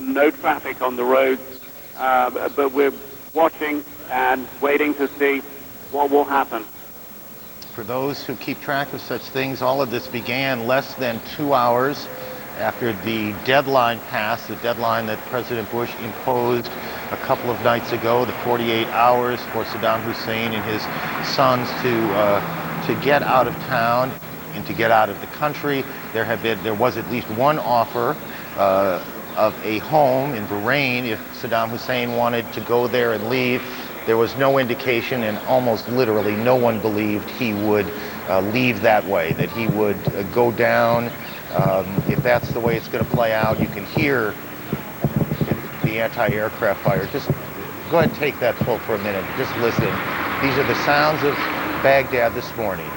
no traffic on the roads, but we're watching and waiting to see what will happen. For those who keep track of such things, all of this began less than 2 hours after the deadline passed, the deadline that President Bush imposed a couple of nights ago, the 48 hours for Saddam Hussein and his sons to get out of town and to get out of the country. There was at least one offer of a home in Bahrain if Saddam Hussein wanted to go there and leave. There was no indication, and almost literally no one believed he would leave that way, that he would go down. If that's the way it's going to play out, you can hear the anti-aircraft fire. Just go ahead and take that pull for a minute. Just listen. These are the sounds of Baghdad this morning.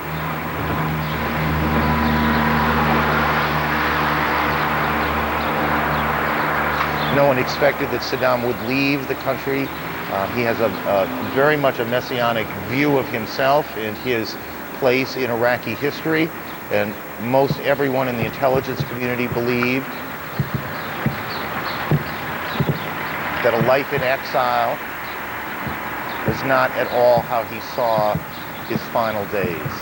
No one expected that Saddam would leave the country. He has very much a messianic view of himself and his place in Iraqi history, and most everyone in the intelligence community believed that a life in exile was not at all how he saw his final days.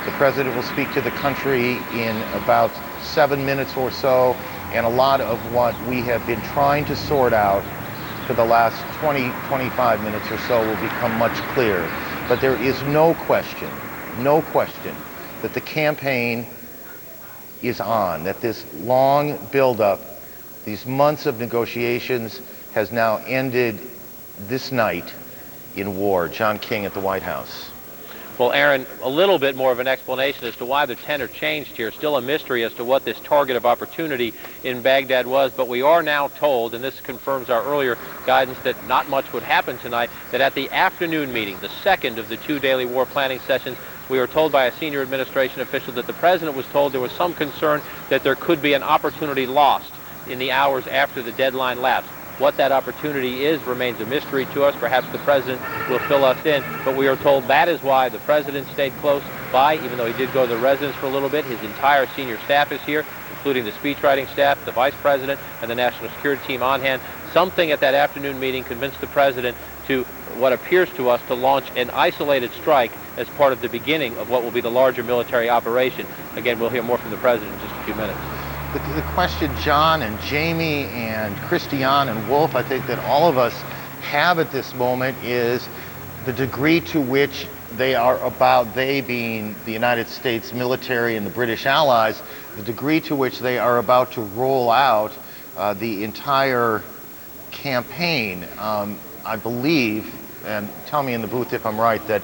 The president will speak to the country in about 7 minutes or so, and a lot of what we have been trying to sort out for the last 20-25 minutes or so will become much clearer. But there is no question that the campaign is on, that this long buildup, these months of negotiations has now ended this night in war. John King at the White House. Well, Aaron, a little bit more of an explanation as to why the tenor changed here. Still a mystery as to what this target of opportunity in Baghdad was, but we are now told, and this confirms our earlier guidance that not much would happen tonight, that at the afternoon meeting, the second of the 2 daily war planning sessions, we were told by a senior administration official that the president was told there was some concern that there could be an opportunity lost in the hours after the deadline lapsed. What that opportunity is remains a mystery to us. Perhaps the president will fill us in, but we are told that is why the president stayed close by, even though he did go to the residence for a little bit. His entire senior staff is here, including the speechwriting staff, the vice president, and the national security team on hand. Something at that afternoon meeting convinced the president to, what appears to us, to launch an isolated strike as part of the beginning of what will be the larger military operation. Again, we'll hear more from the president in just a few minutes. The question John and Jamie and Christiane and Wolf, I think that all of us have at this moment, is the degree to which they being the United States military and the British allies, the degree to which they are about to roll out the entire campaign. I believe, and tell me in the booth if I'm right, that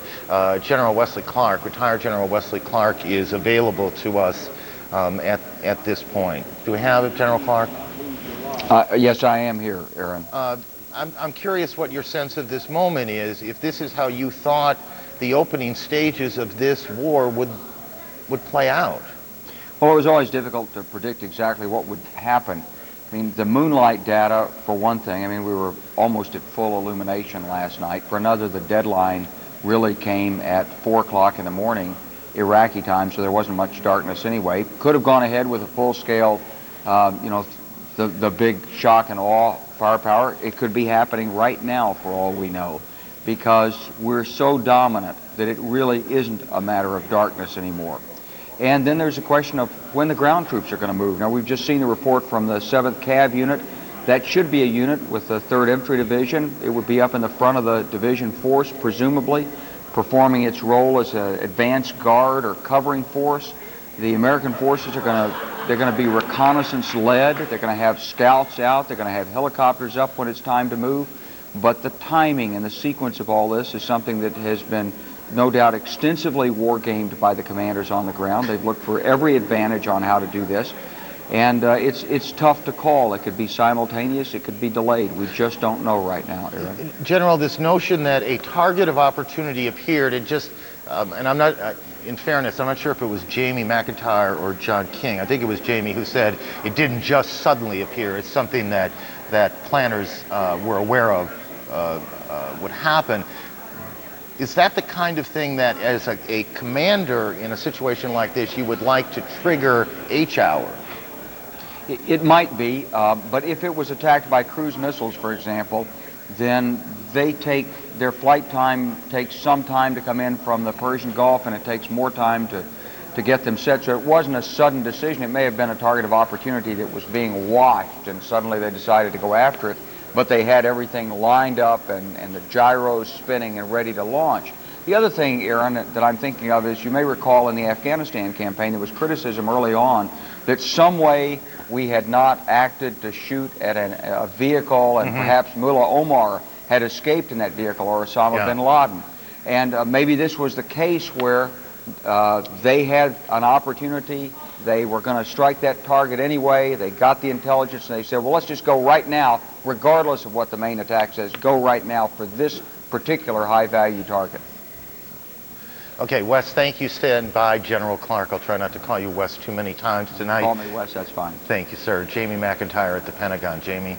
General Wesley Clark, retired General Wesley Clark, is available to us at this point. Do we have it, General Clark? Yes, I am here, Aaron. I'm curious what your sense of this moment is, if this is how you thought the opening stages of this war would play out. Well, it was always difficult to predict exactly what would happen. I mean, the moonlight data, for one thing, I mean, we were almost at full illumination last night. For another, the deadline really came at 4 o'clock in the morning, Iraqi time, so there wasn't much darkness anyway. Could have gone ahead with a full-scale, the big shock and awe firepower. It could be happening right now for all we know, because we're so dominant that it really isn't a matter of darkness anymore. And then there's a question of when the ground troops are going to move. Now, we've just seen the report from the 7th Cav unit. That should be a unit with the 3rd Infantry Division. It would be up in the front of the division force, presumably, performing its role as an advanced guard or covering force. The American forces are going to be reconnaissance led. They're going to have scouts out. They're going to have helicopters up when it's time to move. But the timing and the sequence of all this is something that has been no doubt extensively war-gamed by the commanders on the ground. They've looked for every advantage on how to do this. And it's tough to call. It could be simultaneous. It could be delayed. We just don't know right now, Aaron. General, this notion that a target of opportunity appeared, it just, and I'm not, in fairness, I'm not sure if it was Jamie McIntyre or John King. I think it was Jamie who said it didn't just suddenly appear. It's something that planners were aware of would happen. Is that the kind of thing that, as a commander in a situation like this, you would like to trigger H hour? It might be, but if it was attacked by cruise missiles, for example, then their flight time takes some time to come in from the Persian Gulf, and it takes more time to get them set. So it wasn't a sudden decision. It may have been a target of opportunity that was being watched, and suddenly they decided to go after it. But they had everything lined up and the gyros spinning and ready to launch. The other thing, Aaron, that I'm thinking of is, you may recall in the Afghanistan campaign, there was criticism early on that some way we had not acted to shoot at a vehicle, and perhaps Mullah Omar had escaped in that vehicle, or Osama bin Laden. And maybe this was the case where they had an opportunity. They were going to strike that target anyway. They got the intelligence, and they said, well, let's just go right now, regardless of what the main attack says, go right now for this particular high-value target. Okay, Wes, thank you. Stand by, General Clark. I'll try not to call you Wes too many times tonight. Call me Wes, that's fine. Thank you, sir. Jamie McIntyre at the Pentagon. Jamie.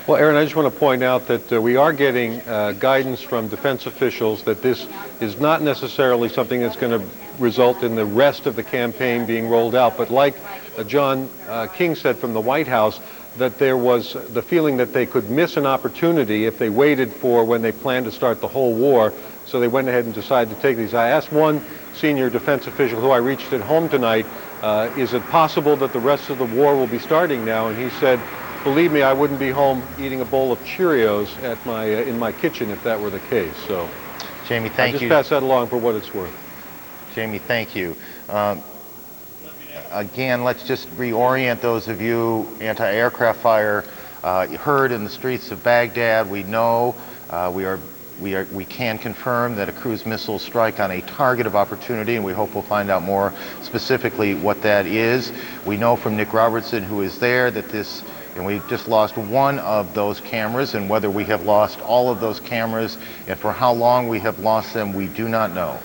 Well, Aaron, I just want to point out that we are getting guidance from defense officials that this is not necessarily something that's going to result in the rest of the campaign being rolled out. But like John King said from the White House, that there was the feeling that they could miss an opportunity if they waited for when they planned to start the whole war. So they went ahead and decided to take these. I asked one senior defense official who I reached at home tonight, is it possible that the rest of the war will be starting now? And he said, believe me, I wouldn't be home eating a bowl of Cheerios at in my kitchen if that were the case. So, Jamie, thank you. Just pass that along for what it's worth. Jamie, thank you. Again, let's just reorient those of you. Anti-aircraft fire heard in the streets of Baghdad. We know we can confirm that a cruise missile strike on a target of opportunity, and we hope we'll find out more specifically what that is. We know from Nick Robertson, who is there, that this, and we just lost one of those cameras, and whether we have lost all of those cameras and for how long we have lost them, we do not know.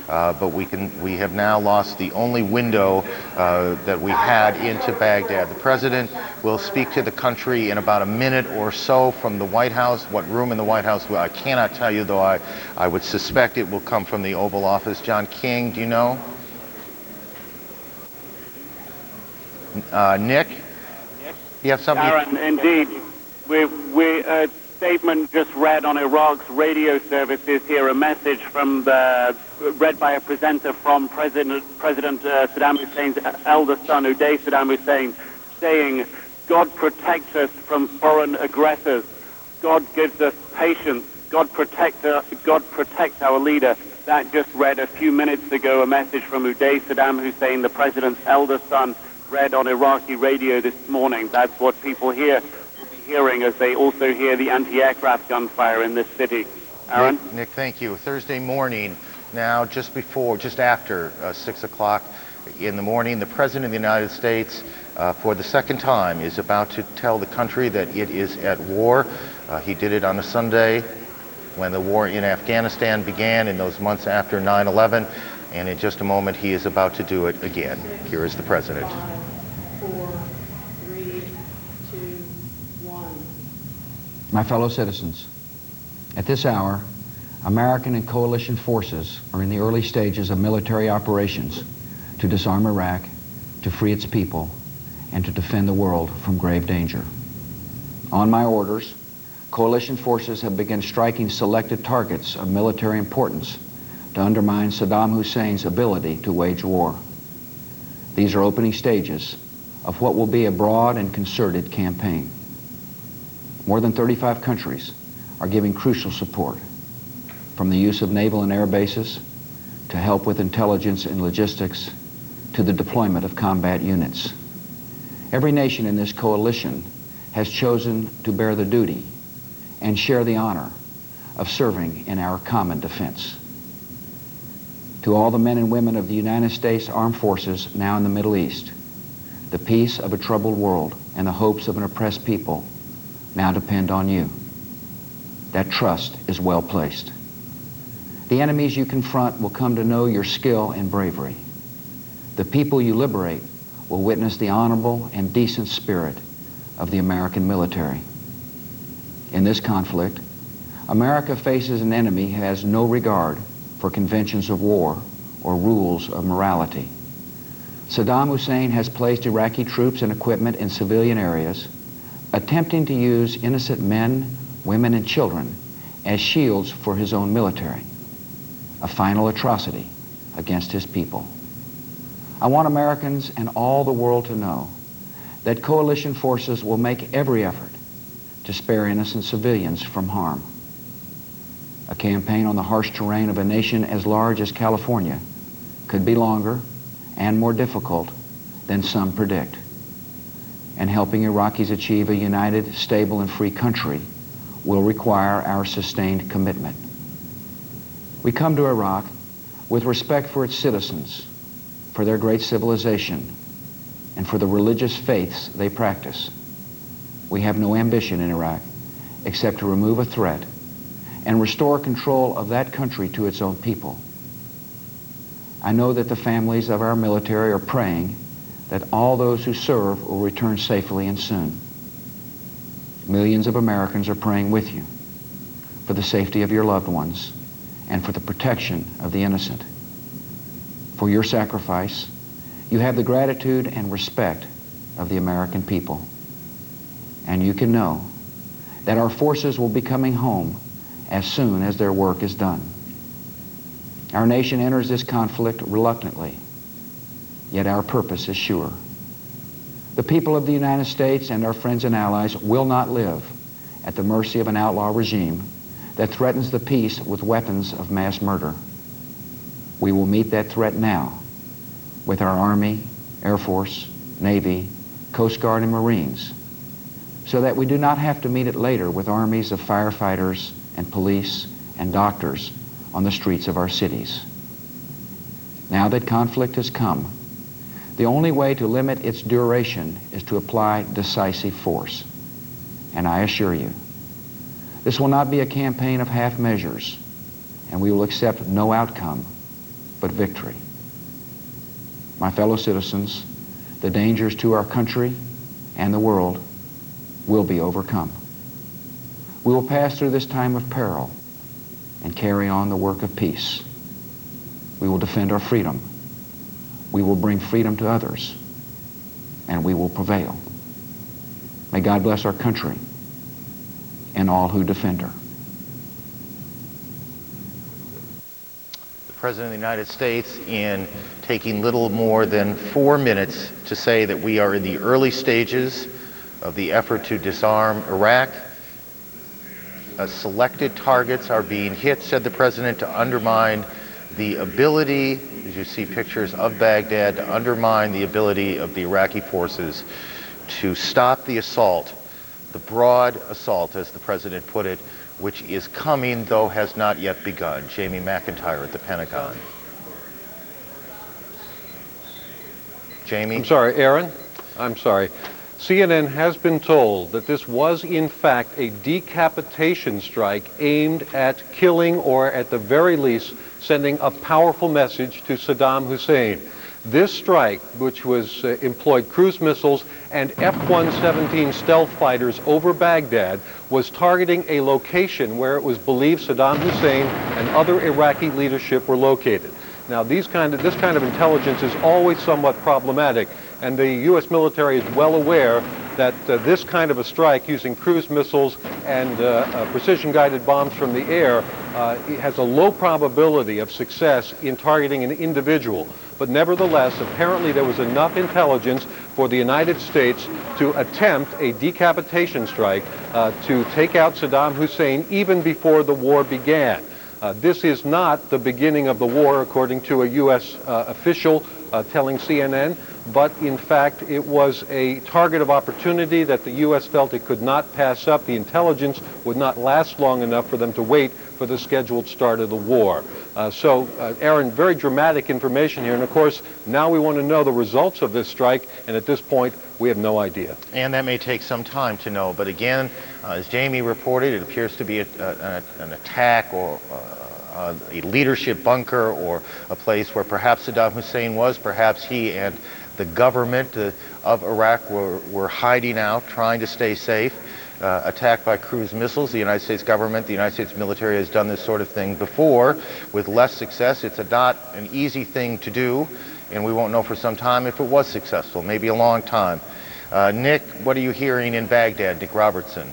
But we have now lost the only window that we had into Baghdad. The president will speak to the country in about a minute or so from the White House. What room in the White House? Well, I cannot tell you, though I would suspect it will come from the Oval Office. John King, do you know? Nick? You have something? Aaron, indeed. We statement just read on Iraq's radio services here, a message from read by a presenter from President Saddam Hussein's elder son, Uday Saddam Hussein, saying, God protect us from foreign aggressors. God gives us patience. God protect our leader. That just read a few minutes ago, a message from Uday Saddam Hussein, the president's elder son, read on Iraqi radio this morning. That's what people here will be hearing as they also hear the anti-aircraft gunfire in this city. Aaron? Nick, thank you. Thursday morning, now just after 6 o'clock in the morning, the President of the United States, for the second time, is about to tell the country that it is at war. He did it on a Sunday when the war in Afghanistan began in those months after 9/11, and in just a moment he is about to do it again. Here is the President. 5, 4, 3, 2, 1. My fellow citizens, at this hour, American and coalition forces are in the early stages of military operations to disarm Iraq, to free its people, and to defend the world from grave danger. On my orders, coalition forces have begun striking selected targets of military importance to undermine Saddam Hussein's ability to wage war. These are opening stages of what will be a broad and concerted campaign. More than 35 countries are giving crucial support, from the use of naval and air bases, to help with intelligence and logistics, to the deployment of combat units. Every nation in this coalition has chosen to bear the duty and share the honor of serving in our common defense. To all the men and women of the United States Armed Forces now in the Middle East, the peace of a troubled world and the hopes of an oppressed people now depend on you. That trust is well placed. The enemies you confront will come to know your skill and bravery. The people you liberate will witness the honorable and decent spirit of the American military. In this conflict, America faces an enemy who has no regard for conventions of war or rules of morality. Saddam Hussein has placed Iraqi troops and equipment in civilian areas, attempting to use innocent men, women, and children as shields for his own military, a final atrocity against his people. I want Americans and all the world to know that coalition forces will make every effort to spare innocent civilians from harm. A campaign on the harsh terrain of a nation as large as California could be longer and more difficult than some predict. And helping Iraqis achieve a united, stable, and free country will require our sustained commitment. We come to Iraq with respect for its citizens, for their great civilization, and for the religious faiths they practice. We have no ambition in Iraq except to remove a threat and restore control of that country to its own people. I know that the families of our military are praying that all those who serve will return safely and soon. Millions of Americans are praying with you for the safety of your loved ones and for the protection of the innocent. For your sacrifice, you have the gratitude and respect of the American people. And you can know that our forces will be coming home as soon as their work is done. Our nation enters this conflict reluctantly, yet our purpose is sure. The people of the United States and our friends and allies will not live at the mercy of an outlaw regime that threatens the peace with weapons of mass murder. We will meet that threat now with our Army, Air Force, Navy, Coast Guard, and Marines, so that we do not have to meet it later with armies of firefighters and police and doctors on the streets of our cities. Now that conflict has come, the only way to limit its duration is to apply decisive force. And I assure you, this will not be a campaign of half measures, and we will accept no outcome but victory. My fellow citizens, the dangers to our country and the world will be overcome. We will pass through this time of peril and carry on the work of peace. We will defend our freedom. We will bring freedom to others, and we will prevail. May God bless our country and all who defend her. The President of the United States, in taking little more than 4 minutes to say that we are in the early stages of the effort to disarm Iraq. Selected targets are being hit, said the President, to undermine the ability, as you see pictures of Baghdad, to undermine the ability of the Iraqi forces to stop the assault, the broad assault, as the President put it, which is coming, though has not yet begun. Jamie McIntyre at the Pentagon. Jamie? I'm sorry, Aaron. I'm sorry. CNN has been told that this was, in fact, a decapitation strike aimed at killing, or at the very least, sending a powerful message to Saddam Hussein. This strike, which was employed cruise missiles and F-117 stealth fighters over Baghdad, was targeting a location where it was believed Saddam Hussein and other Iraqi leadership were located. Now, this kind of intelligence is always somewhat problematic, and the U.S. military is well aware that this kind of a strike using cruise missiles and precision-guided bombs from the air has a low probability of success in targeting an individual. But nevertheless, apparently there was enough intelligence for the United States to attempt a decapitation strike to take out Saddam Hussein even before the war began. This is not the beginning of the war, according to a U.S. official telling CNN, but in fact it was a target of opportunity that the U.S. felt it could not pass up. The intelligence would not last long enough for them to wait for the scheduled start of the war. Aaron, very dramatic information here, and of course now we want to know the results of this strike, and at this point we have no idea. And that may take some time to know, but again, as Jamie reported, it appears to be an attack or a leadership bunker, or a place where perhaps Saddam Hussein was, perhaps he and the government of Iraq were hiding out, trying to stay safe. Attacked by cruise missiles. The United States government, the United States military has done this sort of thing before with less success. It's not an easy thing to do, and we won't know for some time if it was successful, maybe a long time. Nick, what are you hearing in Baghdad? Nick Robertson.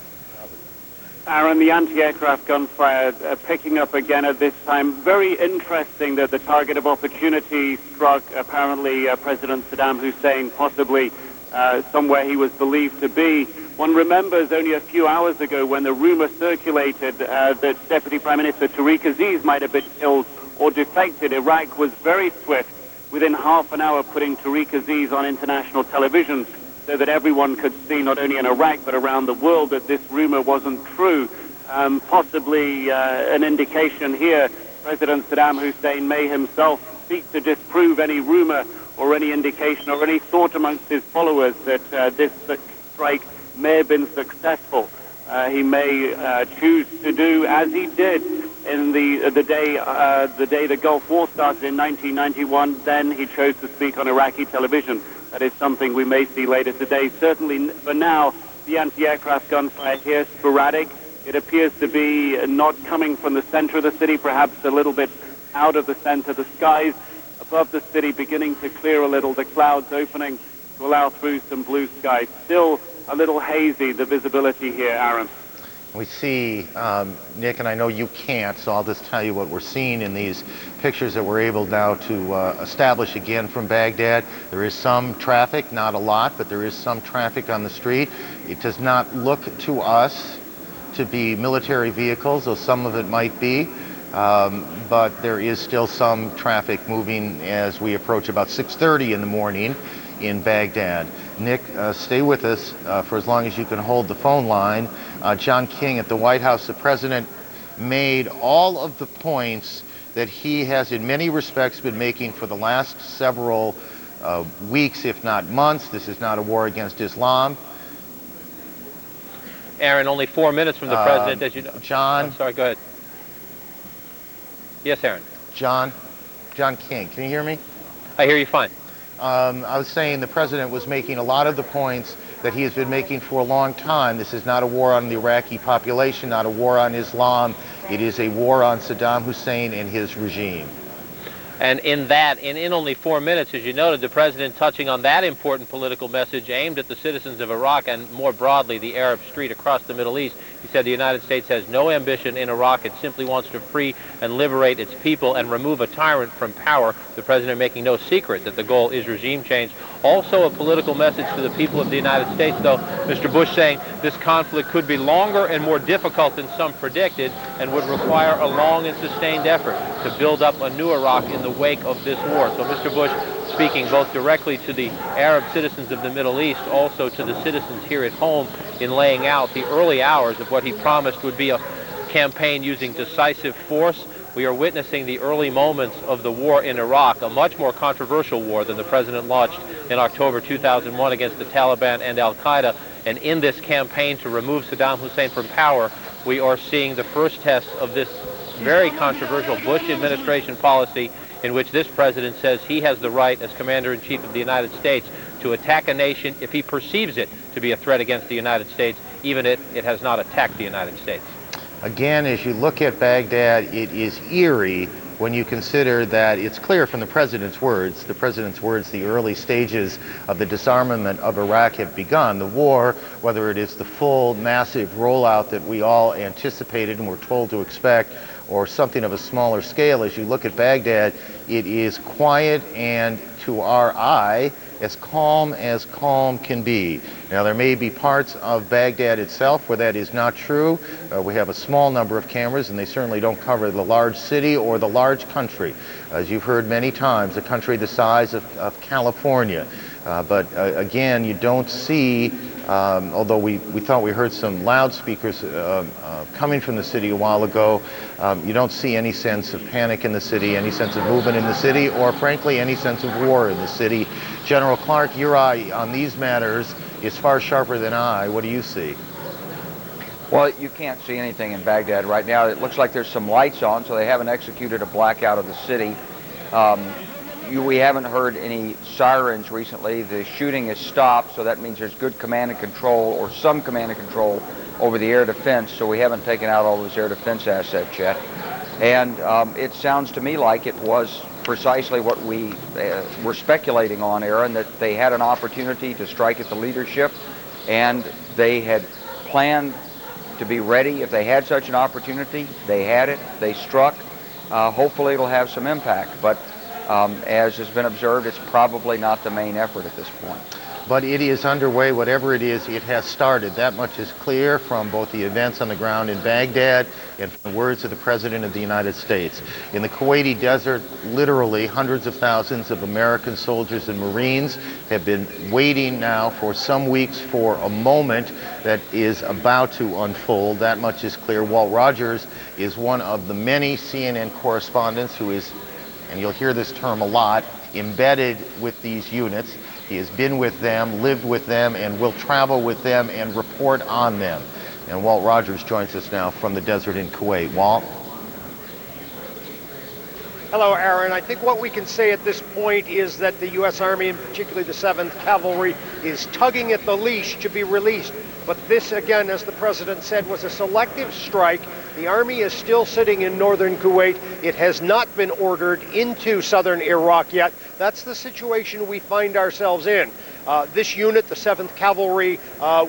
Aaron, the anti-aircraft gunfire picking up again at this time. Very interesting that the target of opportunity struck apparently President Saddam Hussein, possibly somewhere he was believed to be. One remembers only a few hours ago when the rumor circulated that Deputy Prime Minister Tariq Aziz might have been killed or defected. Iraq was very swift, within half an hour putting Tariq Aziz on international television, so that everyone could see, not only in Iraq but around the world, that this rumor wasn't true. Possibly an indication here, President Saddam Hussein may himself seek to disprove any rumor or any indication or any thought amongst his followers that this strike may have been successful. He may choose to do as he did in the day the Gulf War started in 1991. Then he chose to speak on Iraqi television. That is something we may see later today. Certainly, for now, the anti-aircraft gunfire here, sporadic. It appears to be not coming from the center of the city, perhaps a little bit out of the center. The skies above the city beginning to clear a little, the clouds opening to allow through some blue skies. Still a little hazy, the visibility here, Aaron. We see, Nick, and I know you can't, so I'll just tell you what we're seeing in these pictures that we're able now to establish again from Baghdad. There is some traffic, not a lot, but there is some traffic on the street. It does not look to us to be military vehicles, though some of it might be, but there is still some traffic moving as we approach about 6:30 in the morning in Baghdad. Nick, stay with us for as long as you can hold the phone line. John King at the White House, the president made all of the points that he has in many respects been making for the last several weeks, if not months. This is not a war against Islam. Aaron, only 4 minutes from the president, as you know. John. I'm sorry, go ahead. Yes, Aaron. John King, can you hear me? I hear you fine. I was saying the president was making a lot of the points that he has been making for a long time. This is not a war on the Iraqi population, not a war on Islam. It is a war on Saddam Hussein and his regime. And in only 4 minutes, as you noted, the president touching on that important political message aimed at the citizens of Iraq and more broadly the Arab street across the Middle East. He said the United States has no ambition in Iraq. It simply wants to free and liberate its people and remove a tyrant from power. The president making no secret that the goal is regime change. Also a political message to the people of the United States, though, Mr. Bush saying this conflict could be longer and more difficult than some predicted and would require a long and sustained effort to build up a new Iraq in the wake of this war. So Mr. Bush speaking both directly to the Arab citizens of the Middle East, also to the citizens here at home, in laying out the early hours of what he promised would be a campaign using decisive force. We are witnessing the early moments of the war in Iraq, a much more controversial war than the president launched in October 2001 against the Taliban and al-Qaeda. And in this campaign to remove Saddam Hussein from power, we are seeing the first test of this very controversial Bush administration policy, in which this president says he has the right as Commander-in-Chief of the United States to attack a nation if he perceives it to be a threat against the United States, even if it has not attacked the United States. Again, as you look at Baghdad, it is eerie when you consider that it's clear from the president's words, the early stages of the disarmament of Iraq have begun. The war, whether it is the full, massive rollout that we all anticipated and were told to expect, or something of a smaller scale, as you look at Baghdad, it is quiet and, to our eye, as calm can be. Now, there may be parts of Baghdad itself where that is not true. We have a small number of cameras, and they certainly don't cover the large city or the large country. As you've heard many times, a country the size of California. But again, you don't see, although we thought we heard some loudspeakers coming from the city a while ago, you don't see any sense of panic in the city, any sense of movement in the city, or frankly, any sense of war in the city. General Clark, your eye on these matters is far sharper than I. What do you see? Well, you can't see anything in Baghdad right now. It looks like there's some lights on, so they haven't executed a blackout of the city. We haven't heard any sirens recently. The shooting has stopped, so that means there's good command and control, or some command and control, over the air defense, so we haven't taken out all those air defense assets yet. And it sounds to me like it was precisely what we were speculating on, Aaron, that they had an opportunity to strike at the leadership, and they had planned to be ready. If they had such an opportunity, they had it, they struck. Hopefully it'll have some impact, but as has been observed, it's probably not the main effort at this point. But it is underway. Whatever it is, it has started. That much is clear from both the events on the ground in Baghdad and from the words of the President of the United States. In the Kuwaiti desert, literally hundreds of thousands of American soldiers and Marines have been waiting now for some weeks for a moment that is about to unfold. That much is clear. Walt Rogers is one of the many CNN correspondents who is, and you'll hear this term a lot, embedded with these units. He has been with them, lived with them, and will travel with them and report on them. And Walt Rogers joins us now from the desert in Kuwait. Walt? Hello, Aaron. I think what we can say at this point is that the U.S. Army, and particularly the 7th Cavalry, is tugging at the leash to be released. But this, again, as the President said, was a selective strike. The Army is still sitting in northern Kuwait. It has not been ordered into southern Iraq yet. That's the situation we find ourselves in. This unit, the 7th Cavalry,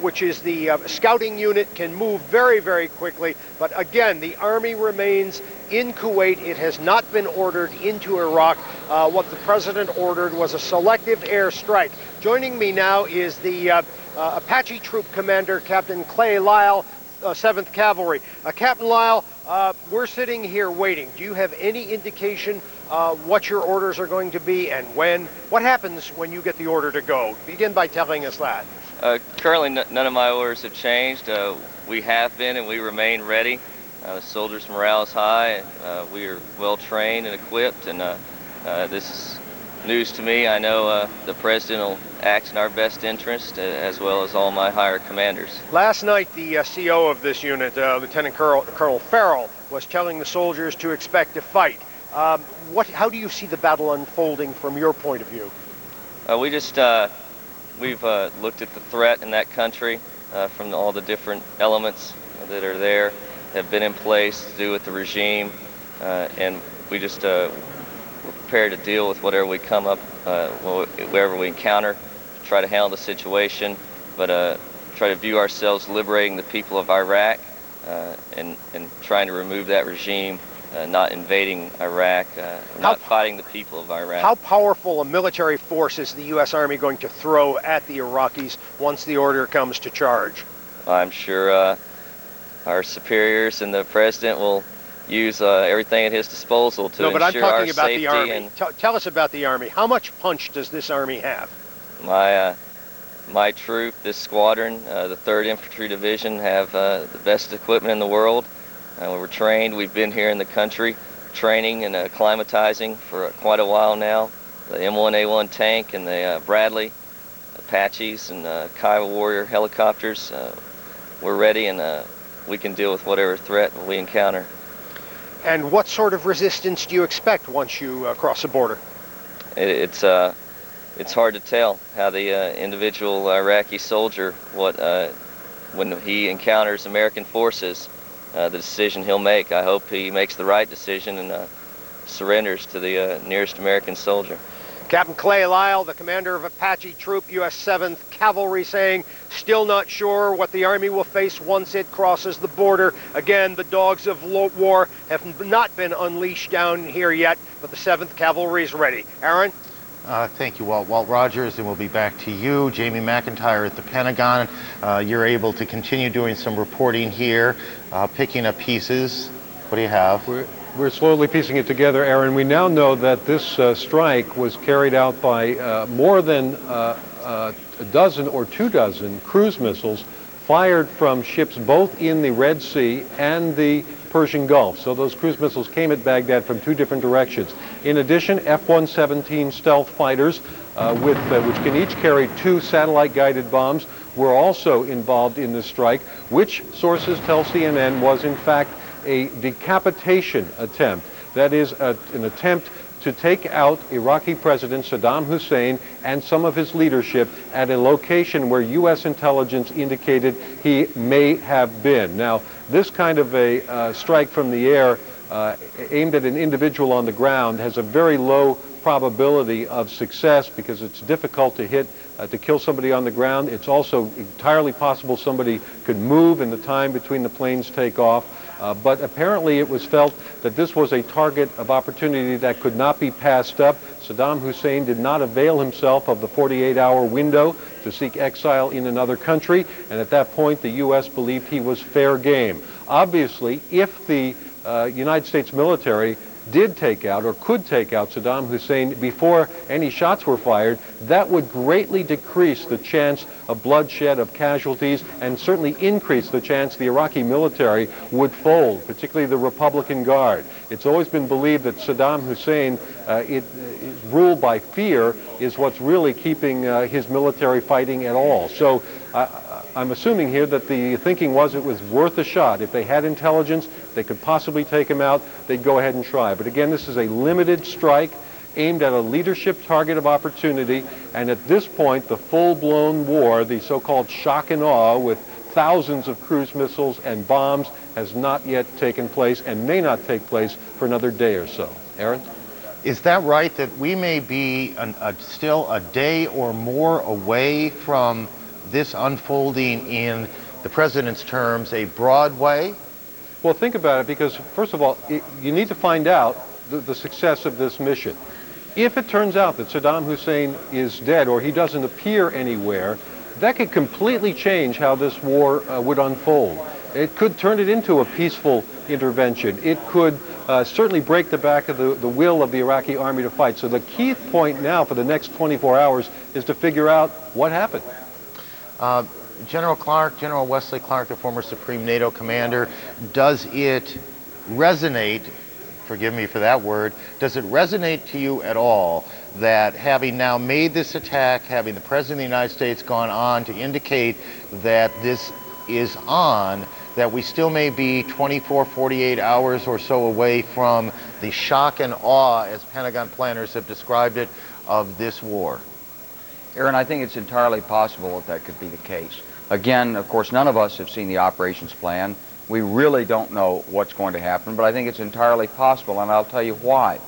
which is the scouting unit, can move very, very quickly. But again, the Army remains in Kuwait. It has not been ordered into Iraq. What the President ordered was a selective air strike. Joining me now is the Apache Troop Commander, Captain Clay Lyle, 7th Cavalry. Captain Lyle, we're sitting here waiting. Do you have any indication what your orders are going to be and when? What happens when you get the order to go? Begin by telling us that. Currently, none of my orders have changed. We have been and we remain ready. The soldiers' morale is high. We are well trained and equipped, and this is news to me. I know the President will act in our best interest, as well as all my higher commanders. Last night, the CO of this unit, Lieutenant Colonel Farrell, was telling the soldiers to expect a fight. How do you see the battle unfolding from your point of view? We've looked at the threat in that country from all the different elements that are there, have been in place to do with the regime, and we just we're prepared to deal with whatever we come up, wherever we encounter, try to handle the situation, but try to view ourselves liberating the people of Iraq and trying to remove that regime, not invading Iraq, not fighting the people of Iraq. How powerful a military force is the U.S. Army going to throw at the Iraqis once the order comes to charge? I'm sure our superiors and the President will use everything at his disposal to ensure our safety. No, but I'm talking about the Army. Tell us about the Army. How much punch does this Army have? My troop, this squadron, the 3rd Infantry Division, have the best equipment in the world. We're trained. We've been here in the country training and acclimatizing for quite a while now. The M1A1 tank and the Bradley, Apaches, and Kiowa Warrior helicopters. We're ready, and we can deal with whatever threat we encounter. And what sort of resistance do you expect once you cross the border? It's hard to tell how the individual Iraqi soldier, when he encounters American forces, the decision he'll make. I hope he makes the right decision and surrenders to the nearest American soldier. Captain Clay Lyle, the commander of Apache Troop, U.S. 7th Cavalry, saying still not sure what the Army will face once it crosses the border. Again, the dogs of war have not been unleashed down here yet, but the 7th Cavalry is ready. Aaron? Thank you, Walt. Walt Rogers, and we'll be back to you. Jamie McIntyre at the Pentagon. You're able to continue doing some reporting here, picking up pieces. What do you have? We're slowly piecing it together, Aaron. We now know that this strike was carried out by more than a dozen or 24 cruise missiles fired from ships both in the Red Sea and the Persian Gulf. So those cruise missiles came at Baghdad from 2 different directions. In addition, F-117 stealth fighters, which can each carry 2 satellite-guided bombs, were also involved in this strike, which sources tell CNN was in fact a decapitation attempt. That is an attempt to take out Iraqi President Saddam Hussein and some of his leadership at a location where U.S. intelligence indicated he may have been. Now, this kind of a strike from the air aimed at an individual on the ground has a very low probability of success because it's difficult to hit, to kill somebody on the ground. It's also entirely possible somebody could move in the time between the planes take off. But apparently it was felt that this was a target of opportunity that could not be passed up. Saddam Hussein did not avail himself of the 48-hour window to seek exile in another country, and at that point the U.S. believed he was fair game. Obviously, if the United States military did take out or could take out Saddam Hussein before any shots were fired, that would greatly decrease the chance of bloodshed, of casualties, and certainly increase the chance the Iraqi military would fold, particularly the Republican Guard. It's always been believed that Saddam Hussein, ruled by fear, is what's really keeping his military fighting at all. So I'm assuming here that the thinking was it was worth a shot. If they had intelligence, they could possibly take him out, they'd go ahead and try. But again, this is a limited strike aimed at a leadership target of opportunity, and at this point, the full-blown war, the so-called shock and awe with thousands of cruise missiles and bombs, has not yet taken place and may not take place for another day or so. Aaron? Is that right, that we may be still a day or more away from this unfolding in the president's terms a broad way? Well, think about it, because first of all, you need to find out the success of this mission. If it turns out that Saddam Hussein is dead or he doesn't appear anywhere, that could completely change how this war would unfold. It could turn it into a peaceful intervention. It could certainly break the back of the will of the Iraqi army to fight. So the key point now for the next 24 hours is to figure out what happened. General Clark, General Wesley Clark, the former Supreme NATO commander, does it resonate, forgive me for that word, does it resonate to you at all that having now made this attack, having the President of the United States gone on to indicate that this is on, that we still may be 24, 48 hours or so away from the shock and awe, as Pentagon planners have described it, of this war? Aaron, I think it's entirely possible that could be the case. Again, of course, none of us have seen the operations plan. We really don't know what's going to happen, but I think it's entirely possible, and I'll tell you why.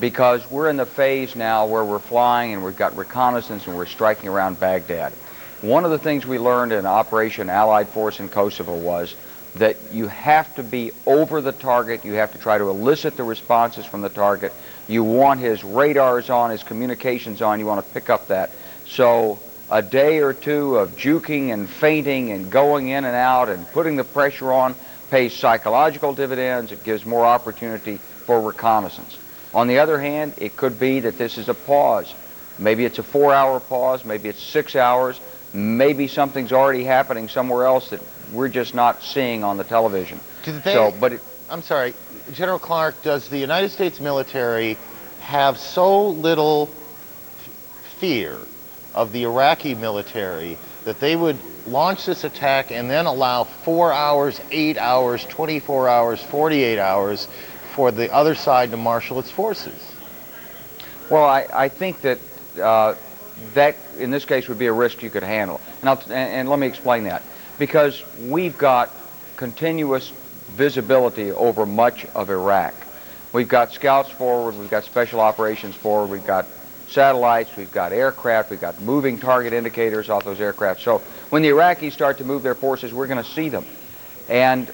Because we're in the phase now where we're flying and we've got reconnaissance and we're striking around Baghdad. One of the things we learned in Operation Allied Force in Kosovo was that you have to be over the target, you have to try to elicit the responses from the target. You want his radars on, his communications on, you want to pick up that. So a day or two of juking and feinting and going in and out and putting the pressure on pays psychological dividends. It gives more opportunity for reconnaissance. On the other hand, it could be that this is a pause. Maybe it's a 4-hour pause, maybe it's 6 hours, maybe something's already happening somewhere else that we're just not seeing on the television. I'm sorry, General Clark, does the United States military have so little fear of the Iraqi military that they would launch this attack and then allow 4 hours, 8 hours, 24 hours, 48 hours for the other side to marshal its forces? Well, I think that that in this case would be a risk you could handle. And let me explain that. Because we've got continuous visibility over much of Iraq. We've got scouts forward, we've got special operations forward, we've got satellites, we've got aircraft, we've got moving target indicators off those aircraft. So when the Iraqis start to move their forces, we're going to see them. And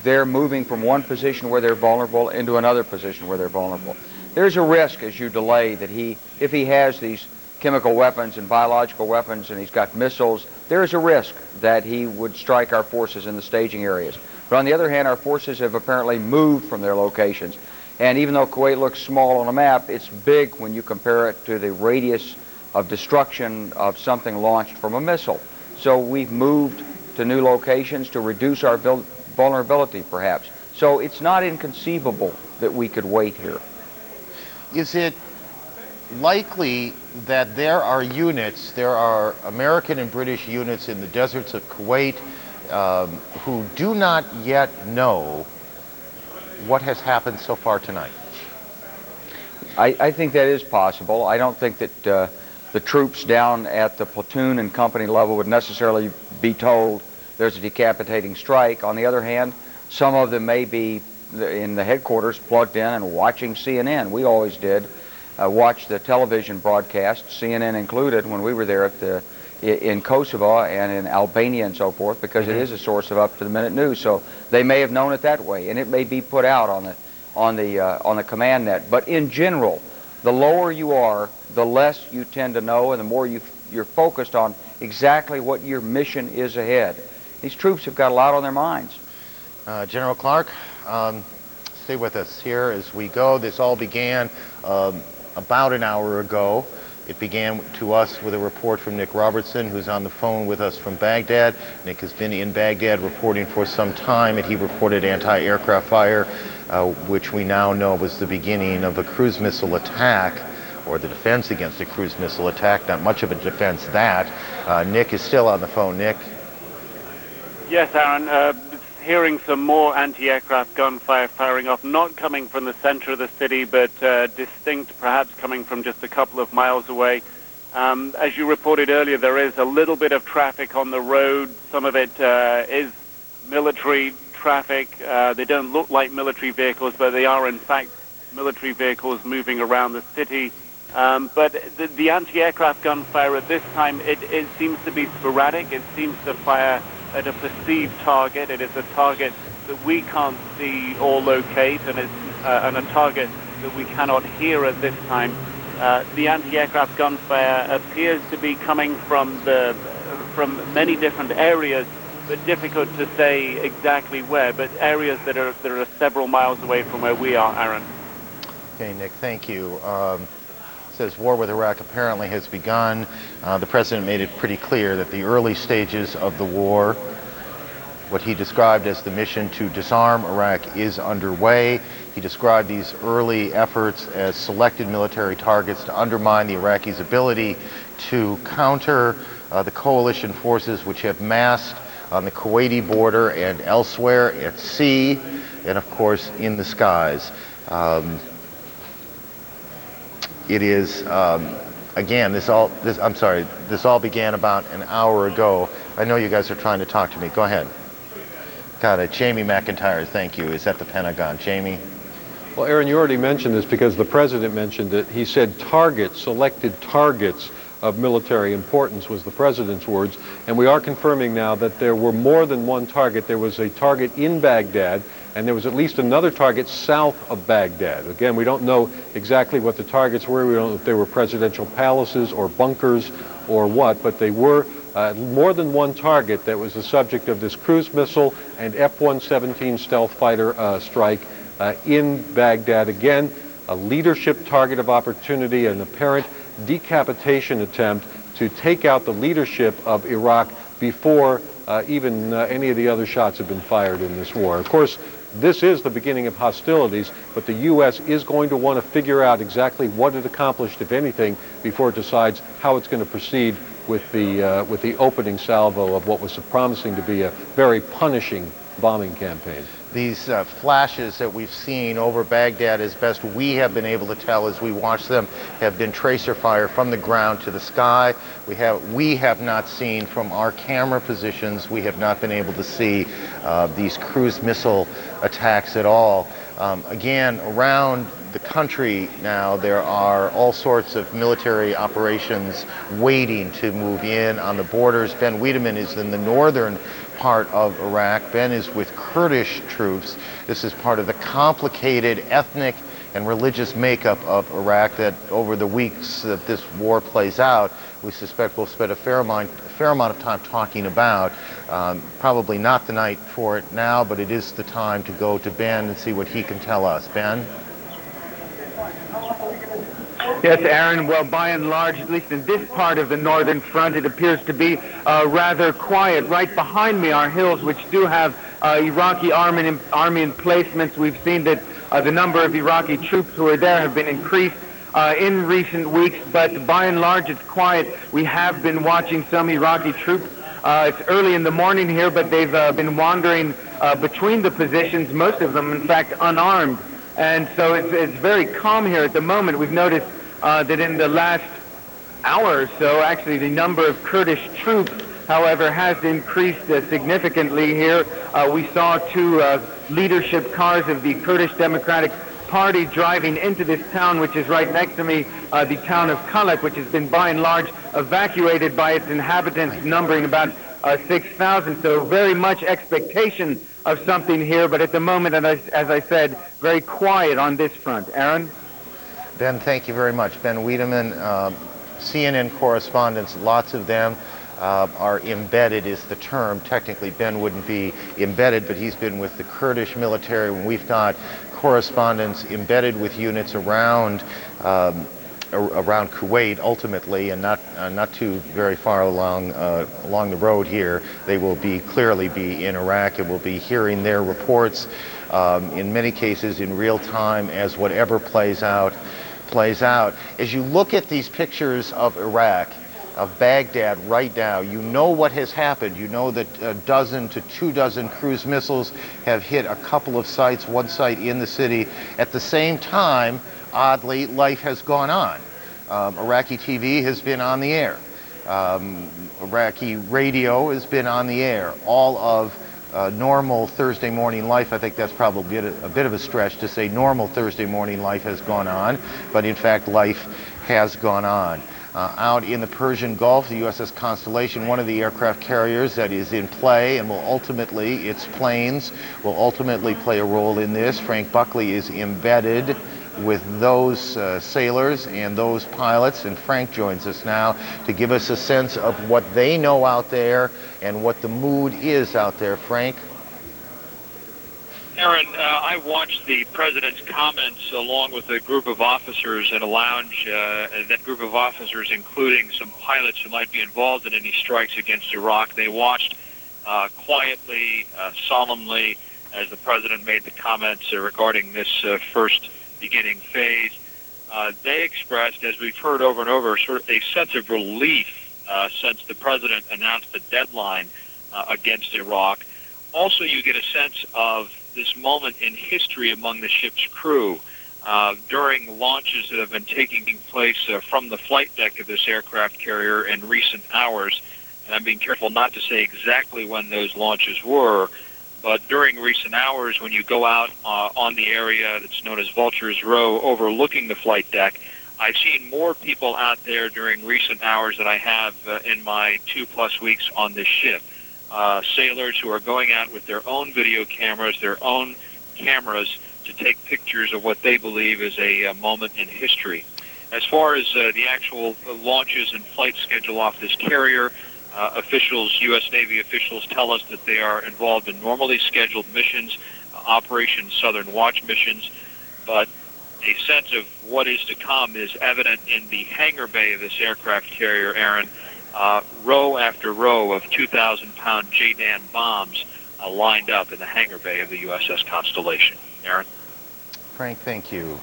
they're moving from one position where they're vulnerable into another position where they're vulnerable. There's a risk as you delay that if he has these chemical weapons and biological weapons and he's got missiles, there's a risk that he would strike our forces in the staging areas. But on the other hand, our forces have apparently moved from their locations. And even though Kuwait looks small on a map, it's big when you compare it to the radius of destruction of something launched from a missile. So we've moved to new locations to reduce our vulnerability, perhaps. So it's not inconceivable that we could wait here. Is it likely that there are units, there are American and British units in the deserts of Kuwait who do not yet know what has happened so far tonight? I think that is possible. I don't think that the troops down at the platoon and company level would necessarily be told there's a decapitating strike. On the other hand, some of them may be in the headquarters plugged in and watching CNN. We always did watch the television broadcast, CNN included, when we were there in Kosovo and in Albania and so forth, because it is a source of up-to-the-minute news. So they may have known it that way, and it may be put out on the command net. But in general, the lower you are, the less you tend to know, and the more you're focused on exactly what your mission is ahead. These troops have got a lot on their minds. General Clark, stay with us here as we go. This all began about an hour ago. It began to us with a report from Nick Robertson, who's on the phone with us from Baghdad. Nick has been in Baghdad reporting for some time, and he reported anti-aircraft fire, which we now know was the beginning of a cruise missile attack, or the defense against a cruise missile attack. Not much of a defense, that. Nick is still on the phone. Nick? Yes, Aaron. Hearing some more anti-aircraft gunfire firing off, not coming from the center of the city, but distinct, perhaps coming from just a couple of miles away. As you reported earlier, there is a little bit of traffic on the road. Some of it is military traffic. They don't look like military vehicles, but they are in fact military vehicles moving around the city. But the anti-aircraft gunfire at this time, it seems to be sporadic. It seems to fire at a perceived target. It is a target that we can't see or locate, and it's and a target that we cannot hear at this time. The anti-aircraft gunfire appears to be coming from many different areas, but difficult to say exactly where. But areas that are several miles away from where we are, Aaron. Okay, Nick, thank you. Says war with Iraq apparently has begun. The president made it pretty clear that the early stages of the war, what he described as the mission to disarm Iraq, is underway. He described these early efforts as selected military targets to undermine the Iraqis' ability to counter the coalition forces which have massed on the Kuwaiti border and elsewhere at sea, and of course in the skies. It is, again, this all began about an hour ago. I know you guys are trying to talk to me. Go ahead. Got it. Jamie McIntyre, thank you. Is at the Pentagon. Jamie? Well, Aaron, you already mentioned this because the president mentioned it. He said targets, selected targets of military importance was the president's words. And we are confirming now that there were more than one target. There was a target in Baghdad, and there was at least another target south of Baghdad. Again, we don't know exactly what the targets were. We don't know if they were presidential palaces or bunkers or what, but they were more than one target that was the subject of this cruise missile and F-117 stealth fighter strike in Baghdad. Again, a leadership target of opportunity, an apparent decapitation attempt to take out the leadership of Iraq before even any of the other shots have been fired in this war. Of course, this is the beginning of hostilities, but the U.S. is going to want to figure out exactly what it accomplished, if anything, before it decides how it's going to proceed with the opening salvo of what was promising to be a very punishing bombing campaign. These flashes that we've seen over Baghdad, as best we have been able to tell as we watch them, have been tracer fire from the ground to the sky. We have not seen from our camera positions, we have not been able to see these cruise missile attacks at all. Again, around the country now, there are all sorts of military operations waiting to move in on the borders. Ben Wiedemann is in the northern part of Iraq. Ben is with Kurdish troops. This is part of the complicated ethnic and religious makeup of Iraq that over the weeks that this war plays out, we suspect we'll spend a fair amount of time talking about. Probably not the night for it now, but it is the time to go to Ben and see what he can tell us. Ben? Yes, Aaron. Well, by and large, at least in this part of the northern front, it appears to be rather quiet. Right behind me are hills which do have Iraqi army emplacements. We've seen that the number of Iraqi troops who are there have been increased in recent weeks, but by and large, it's quiet. We have been watching some Iraqi troops. It's early in the morning here, but they've been wandering between the positions, most of them, in fact, unarmed. And so it's very calm here at the moment. We've noticed that in the last hour or so, actually, the number of Kurdish troops however, has increased significantly here. We saw two leadership cars of the Kurdish Democratic Party driving into this town, which is right next to me, the town of Kalak, which has been by and large evacuated by its inhabitants, numbering about 6,000. So very much expectation of something here, but at the moment, as I said, very quiet on this front. Aaron? Ben, thank you very much. Ben Wiedemann, CNN correspondents, lots of them are embedded is the term. Technically, Ben wouldn't be embedded, but he's been with the Kurdish military. When we've got correspondents embedded with units around Kuwait, ultimately, and not too very far along the road here. They will clearly be in Iraq, and will be hearing their reports in many cases in real time as whatever plays out. As you look at these pictures of Iraq, of Baghdad right now, you know what has happened. You know that a dozen to 24 cruise missiles have hit a couple of sites, one site in the city. At the same time, oddly, life has gone on. Iraqi TV has been on the air. Iraqi radio has been on the air. All of normal Thursday morning life, I think that's probably a bit of a stretch to say normal Thursday morning life has gone on, but in fact life has gone on. Out in the Persian Gulf, the USS Constellation, one of the aircraft carriers that is in play and will ultimately, its planes will ultimately play a role in this. Frank Buckley is embedded with those sailors and those pilots, and Frank joins us now to give us a sense of what they know out there and what the mood is out there. Frank? Aaron, I watched the president's comments along with a group of officers at a lounge, that group of officers including some pilots who might be involved in any strikes against Iraq. They watched quietly, solemnly, as the president made the comments regarding this first beginning phase. They expressed, as we've heard over and over, sort of a sense of relief since the president announced the deadline against Iraq. Also, you get a sense of this moment in history among the ship's crew during launches that have been taking place from the flight deck of this aircraft carrier in recent hours. And I'm being careful not to say exactly when those launches were, but during recent hours when you go out on the area that's known as Vulture's Row overlooking the flight deck, I've seen more people out there during recent hours than I have in my 2+ weeks on this ship. Sailors who are going out with their own video cameras, their own cameras, to take pictures of what they believe is a moment in history. As far as the actual launches and flight schedule off this carrier, officials, U.S. Navy officials, tell us that they are involved in normally scheduled missions, Operation Southern Watch missions, but a sense of what is to come is evident in the hangar bay of this aircraft carrier, Aaron. Row after row of 2,000-pound JDAM bombs lined up in the hangar bay of the USS Constellation. Aaron? Frank, thank you.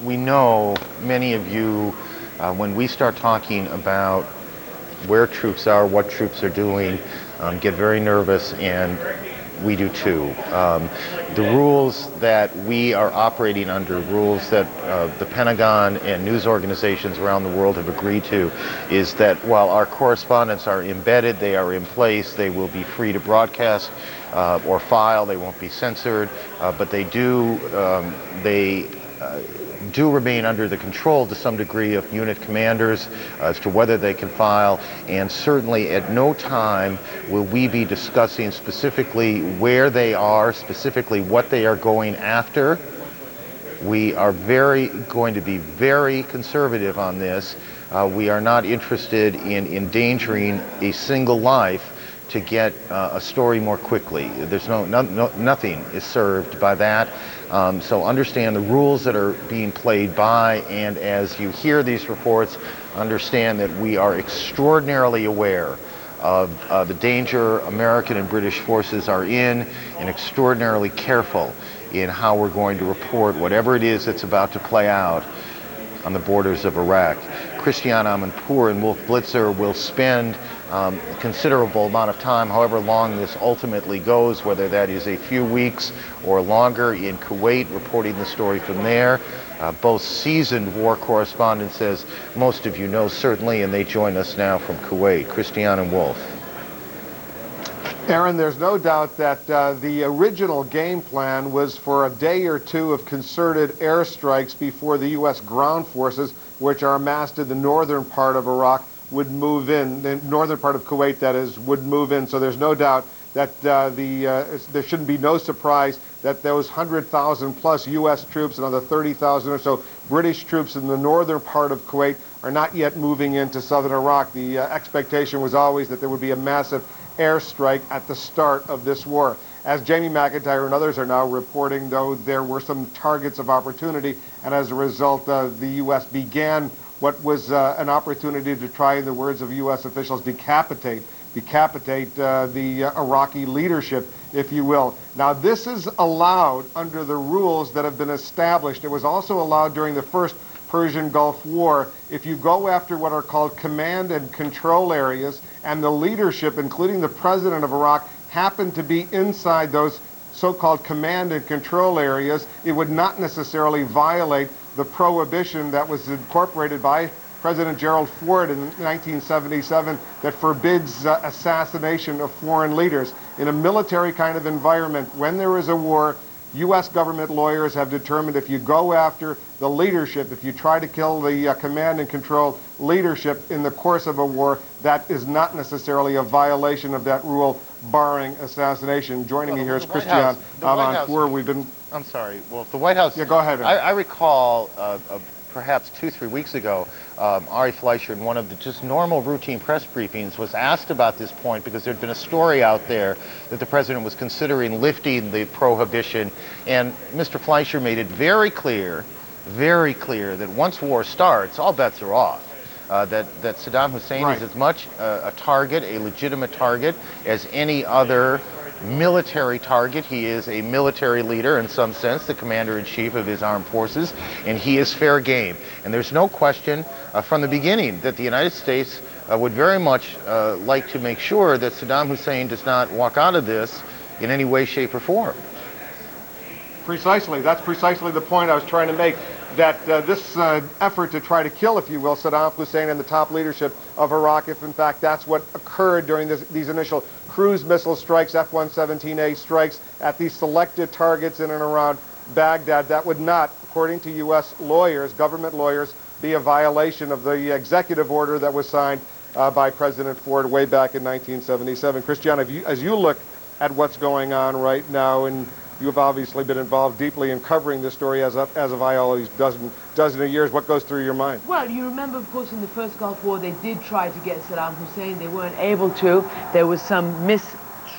We know many of you, when we start talking about where troops are, what troops are doing, get very nervous, and we do too. The rules that we are operating under, rules that the Pentagon and news organizations around the world have agreed to, is that while our correspondents are embedded, they are in place, they will be free to broadcast or file, they won't be censored, but they do remain under the control to some degree of unit commanders as to whether they can file, and certainly at no time will we be discussing specifically where they are, specifically what they are going after. We are going to be very conservative on this. We are not interested in endangering a single life to get a story more quickly. There's nothing is served by that. So understand the rules that are being played by, and as you hear these reports, understand that we are extraordinarily aware of the danger American and British forces are in, and extraordinarily careful in how we're going to report whatever it is that's about to play out on the borders of Iraq. Christiane Amanpour and Wolf Blitzer will spend a considerable amount of time, however long this ultimately goes, whether that is a few weeks or longer, in Kuwait, reporting the story from there. Both seasoned war correspondents, as most of you know certainly, and they join us now from Kuwait. Christiane and Wolf. Aaron, there's no doubt that the original game plan was for a day or two of concerted airstrikes before the U.S. ground forces, which are amassed in the northern part of Iraq, would move in. The northern part of Kuwait, that is, would move in. So there's no doubt that there shouldn't be no surprise that those 100,000 plus U.S. troops and another 30,000 or so British troops in the northern part of Kuwait are not yet moving into southern Iraq. The expectation was always that there would be a massive airstrike at the start of this war. As Jamie McIntyre and others are now reporting, though, there were some targets of opportunity, and as a result, the U.S. began what was an opportunity to try, in the words of U.S. officials, decapitate the Iraqi leadership, if you will. Now, this is allowed under the rules that have been established. It was also allowed during the first Persian Gulf War. If you go after what are called command and control areas, and the leadership, including the president of Iraq, happened to be inside those so-called command and control areas, it would not necessarily violate the prohibition that was incorporated by President Gerald Ford in 1977 that forbids assassination of foreign leaders. In a military kind of environment, when there is a war, U.S. government lawyers have determined if you go after the leadership, if you try to kill the command and control leadership in the course of a war, that is not necessarily a violation of that rule, barring assassination. Joining me here is Christian Amanpour. We've been... I'm sorry. Well, if the White House... Yeah, go ahead. I recall perhaps 2-3 weeks ago, Ari Fleischer, in one of the just normal routine press briefings, was asked about this point because there'd been a story out there that the president was considering lifting the prohibition, and Mr. Fleischer made it very clear that once war starts, all bets are off. That Saddam Hussein is as much a target, a legitimate target, as any other military target. He is a military leader in some sense, the commander-in-chief of his armed forces, and he is fair game. And there's no question from the beginning that the United States would very much like to make sure that Saddam Hussein does not walk out of this in any way, shape, or form. Precisely. That's precisely the point I was trying to make, that this effort to try to kill, if you will, Saddam Hussein and the top leadership of Iraq, if in fact that's what occurred during these initial cruise missile strikes, F-117A strikes at these selected targets in and around Baghdad, that would not, according to U.S. lawyers, government lawyers, be a violation of the executive order that was signed by President Ford way back in 1977. Christian, as you look at what's going on right now, and you've obviously been involved deeply in covering this story as have I all these dozen of years. What goes through your mind? Well, you remember, of course, in the first Gulf War, they did try to get Saddam Hussein. They weren't able to. There was some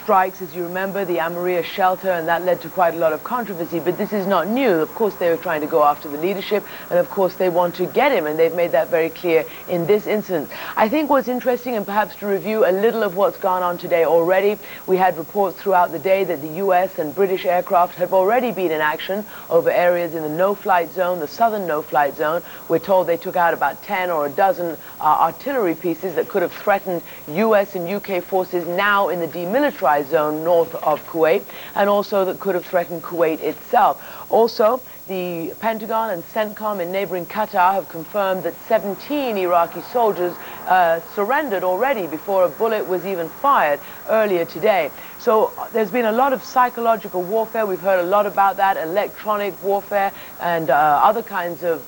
strikes, as you remember, the Amaria shelter, and that led to quite a lot of controversy. But this is not new. Of course, they were trying to go after the leadership, and of course, they want to get him, and they've made that very clear in this incident. I think what's interesting, and perhaps to review a little of what's gone on today already, we had reports throughout the day that the U.S. and British aircraft have already been in action over areas in the no-flight zone, the southern no-flight zone. We're told they took out about 10 or a dozen artillery pieces that could have threatened U.S. and U.K. forces now in the demilitarized zone north of Kuwait, and also that could have threatened Kuwait itself. Also, the Pentagon and CENTCOM in neighboring Qatar have confirmed that 17 Iraqi soldiers surrendered already before a bullet was even fired earlier today. So there's been a lot of psychological warfare. We've heard a lot about that, electronic warfare and other kinds of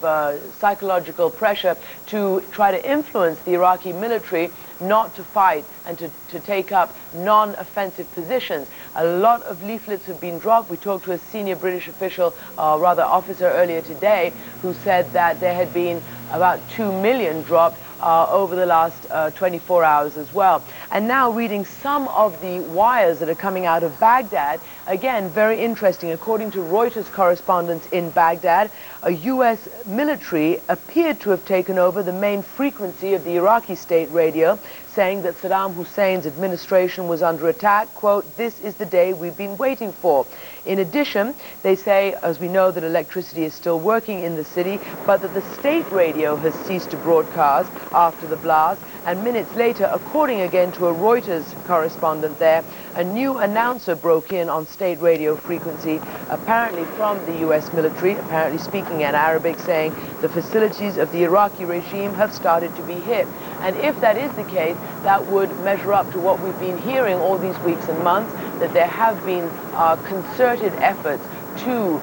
psychological pressure to try to influence the Iraqi military not to fight and to take up non-offensive positions. A lot of leaflets have been dropped. We talked to a senior British official, rather officer earlier today, who said that there had been about 2 million dropped over the last 24 hours as well. And now reading some of the wires that are coming out of Baghdad, again, very interesting. According to Reuters correspondents in Baghdad, a U.S. military appeared to have taken over the main frequency of the Iraqi state radio, saying that Saddam Hussein's administration was under attack. Quote, "This is the day we've been waiting for." In addition, they say, as we know, that electricity is still working in the city, but that the state radio has ceased to broadcast after the blast. And minutes later, according again to a Reuters correspondent there, a new announcer broke in on state radio frequency, apparently from the U.S. military, apparently speaking in Arabic, saying the facilities of the Iraqi regime have started to be hit. And if that is the case, that would measure up to what we've been hearing all these weeks and months, that there have been concerted efforts to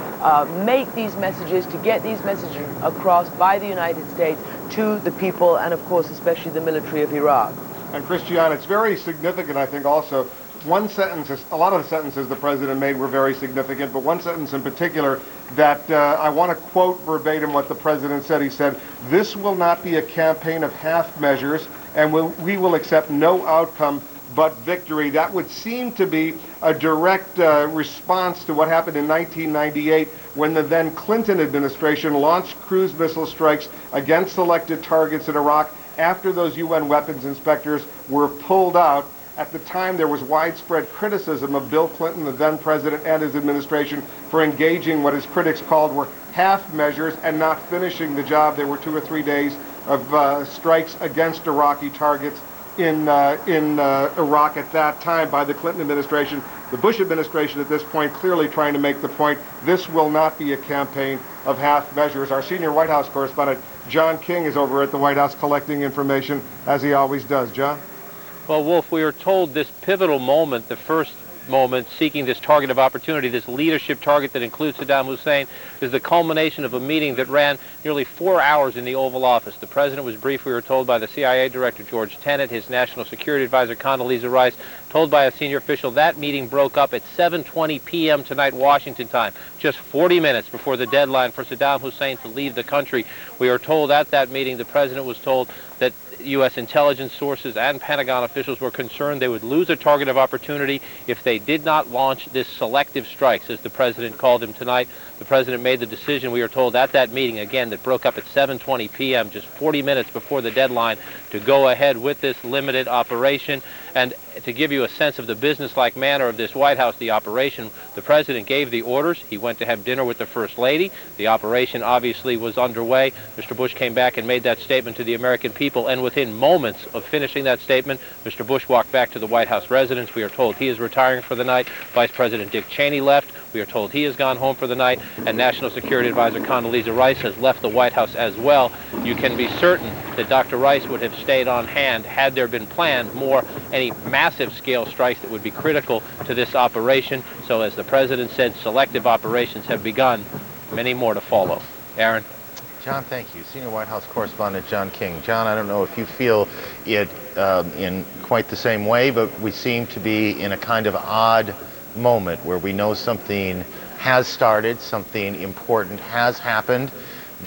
make these messages, to get these messages across by the United States to the people and, of course, especially the military of Iraq. And Christiane, it's very significant, I think, also. One sentence, a lot of the sentences the president made were very significant, but one sentence in particular that I want to quote verbatim what the president said. He said, "This will not be a campaign of half measures, and we will accept no outcome but victory." That would seem to be a direct response to what happened in 1998 when the then Clinton administration launched cruise missile strikes against selected targets in Iraq after those UN weapons inspectors were pulled out. At the time, there was widespread criticism of Bill Clinton, the then president, and his administration for engaging what his critics called were half measures and not finishing the job. There were 2 or 3 days of strikes against Iraqi targets in Iraq at that time by the Clinton administration. The Bush administration at this point clearly trying to make the point, this will not be a campaign of half measures. Our senior White House correspondent, John King, is over at the White House collecting information, as he always does. John? Well, Wolf, we were told this pivotal moment, the first moment seeking this target of opportunity, this leadership target that includes Saddam Hussein, is the culmination of a meeting that ran nearly 4 hours in the Oval Office. The president was briefed, we were told, by the CIA director George Tenet, his national security advisor Condoleezza Rice, told by a senior official that meeting broke up at 7:20 p.m. tonight Washington time, just 40 minutes before the deadline for Saddam Hussein to leave the country. We are told at that meeting the president was told that U.S. intelligence sources and Pentagon officials were concerned they would lose a target of opportunity if they did not launch this selective strikes, as the president called them tonight. The president made the decision, we are told, at that meeting, again, that broke up at 7:20 p.m., just 40 minutes before the deadline, to go ahead with this limited operation. And to give you a sense of the business-like manner of this White House, the operation, the president gave the orders. He went to have dinner with the First Lady. The operation obviously was underway. Mr. Bush came back and made that statement to the American people, and within moments of finishing that statement, Mr. Bush walked back to the White House residence. We are told he is retiring for the night. Vice President Dick Cheney left. We are told he has gone home for the night, and National Security Advisor Condoleezza Rice has left the White House as well. You can be certain that Dr. Rice would have stayed on hand had there been planned any massive scale strikes that would be critical to this operation. So as the president said, selective operations have begun, many more to follow. Aaron? John, thank you. Senior White House correspondent John King. John, I don't know if you feel it in quite the same way, but we seem to be in a kind of odd moment where we know something has started, something important has happened,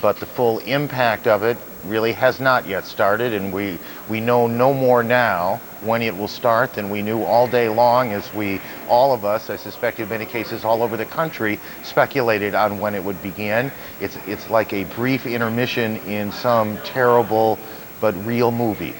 but the full impact of it really has not yet started, and we know no more now when it will start than we knew all day long, as all of us, I suspect in many cases all over the country, speculated on when it would begin. It's like a brief intermission in some terrible but real movie.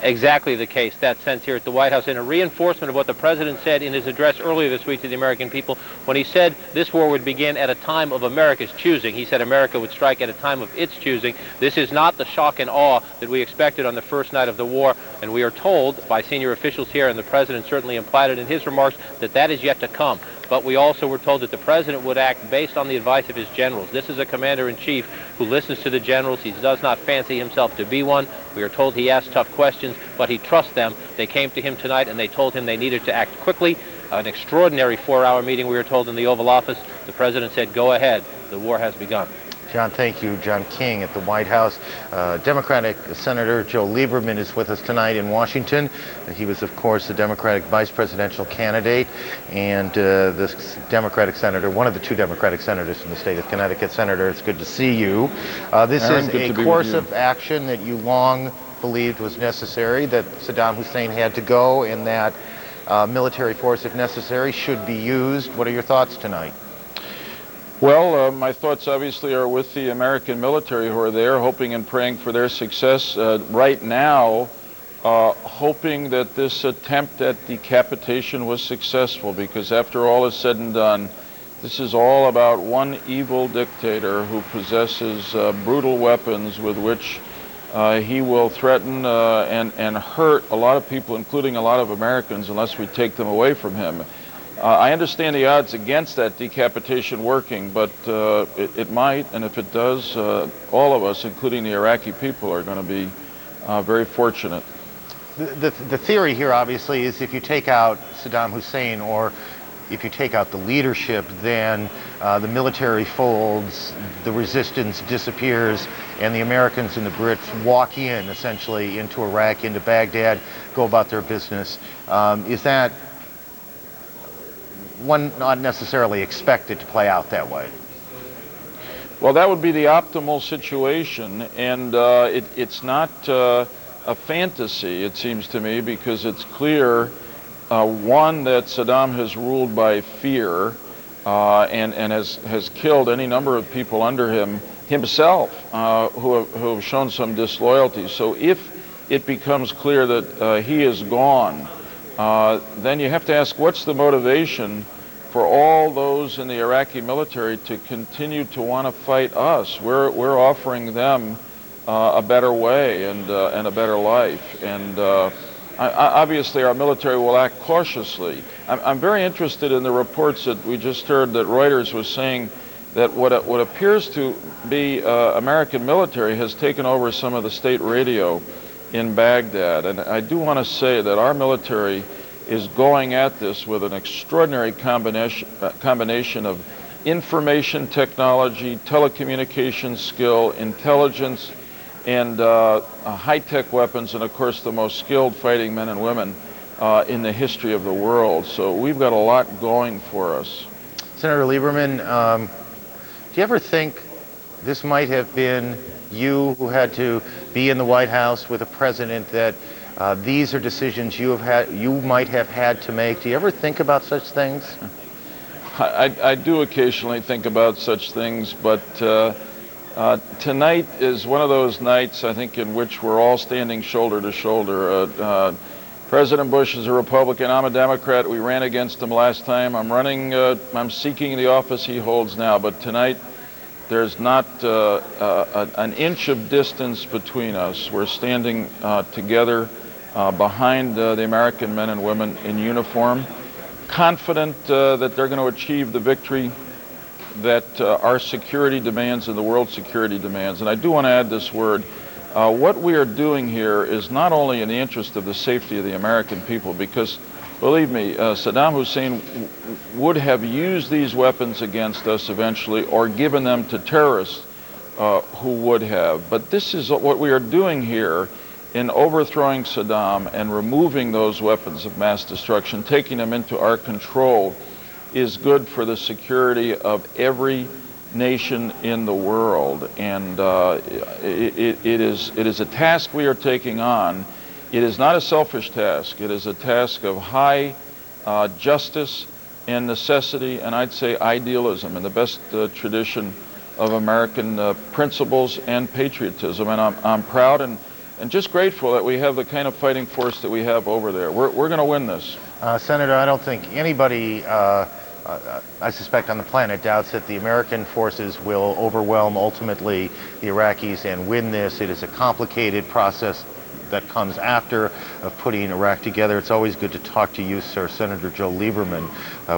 Exactly the case, that sense here at the White House, in a reinforcement of what the president said in his address earlier this week to the American people when he said this war would begin at a time of America's choosing. He said America would strike at a time of its choosing. This is not the shock and awe that we expected on the first night of the war, and we are told by senior officials here, and the president certainly implied it in his remarks, that that is yet to come. But we also were told that the president would act based on the advice of his generals. This is a commander-in-chief who listens to the generals. He does not fancy himself to be one. We are told he asks tough questions, but he trusts them. They came to him tonight and they told him they needed to act quickly. An extraordinary 4-hour meeting, we were told, in the Oval Office. The president said, go ahead. The war has begun. John, thank you. John King at the White House. Democratic Senator Joe Lieberman is with us tonight in Washington. He was, of course, the Democratic vice presidential candidate, and this Democratic senator, one of the 2 Democratic senators from the state of Connecticut. Senator, it's good to see you. This Aaron, is a course of action that you long believed was necessary, that Saddam Hussein had to go, and that military force, if necessary, should be used. What are your thoughts tonight? Well, my thoughts obviously are with the American military who are there, hoping and praying for their success. Right now, hoping that this attempt at decapitation was successful, because after all is said and done, this is all about one evil dictator who possesses brutal weapons with which he will threaten and hurt a lot of people, including a lot of Americans, unless we take them away from him. I understand the odds against that decapitation working, but it might, and if it does, all of us, including the Iraqi people, are going to be very fortunate. The theory here, obviously, is if you take out Saddam Hussein, or if you take out the leadership, then the military folds, the resistance disappears, and the Americans and the Brits walk in, essentially, into Iraq, into Baghdad, go about their business. Is that one not necessarily expected to play out that way? Well, that would be the optimal situation, and it's not a fantasy, it seems to me, because it's clear, one, that Saddam has ruled by fear and has killed any number of people under him himself who have shown some disloyalty. So if it becomes clear that he is gone, then you have to ask, what's the motivation for all those in the Iraqi military to continue to want to fight us? We're offering them a better way and a better life, and obviously our military will act cautiously. I'm very interested in the reports that we just heard that Reuters was saying that what appears to be American military has taken over some of the state radio in Baghdad, and I do want to say that our military is going at this with an extraordinary combination of information technology, telecommunications skill, intelligence, and high-tech weapons, and of course the most skilled fighting men and women in the history of the world. So we've got a lot going for us. Senator Lieberman, do you ever think this might have been you who had to be in the White House with a president that these are decisions you might have had to make? Do you ever think about such things? I do occasionally think about such things, but tonight is one of those nights, I think, in which we're all standing shoulder to shoulder. President Bush is a Republican. I'm a Democrat. We ran against him last time. I'm seeking the office he holds now, but tonight there's not an inch of distance between us. We're standing together behind the American men and women in uniform, confident that they're going to achieve the victory that our security demands and the world security demands. And I do want to add this word. What we are doing here is not only in the interest of the safety of the American people, because, believe me, Saddam Hussein would have used these weapons against us eventually, or given them to terrorists who would have. But this is what we are doing here in overthrowing Saddam and removing those weapons of mass destruction, taking them into our control, is good for the security of every nation in the world. And it is a task we are taking on. It is not a selfish task. It is a task of high justice and necessity, and I'd say idealism, in the best tradition of American principles and patriotism. And I'm proud and just grateful that we have the kind of fighting force that we have over there. We're going to win this. Senator, I don't think anybody, I suspect, on the planet doubts that the American forces will overwhelm ultimately the Iraqis and win this. It is a complicated process that comes after of putting Iraq together. It's always good to talk to you, sir. Senator Joe Lieberman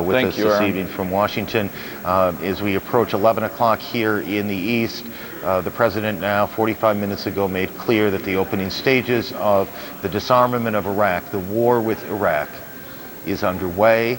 with us this evening from Washington. As we approach 11 o'clock here in the East, the president now, 45 minutes ago, made clear that the opening stages of the disarmament of Iraq, the war with Iraq, is underway.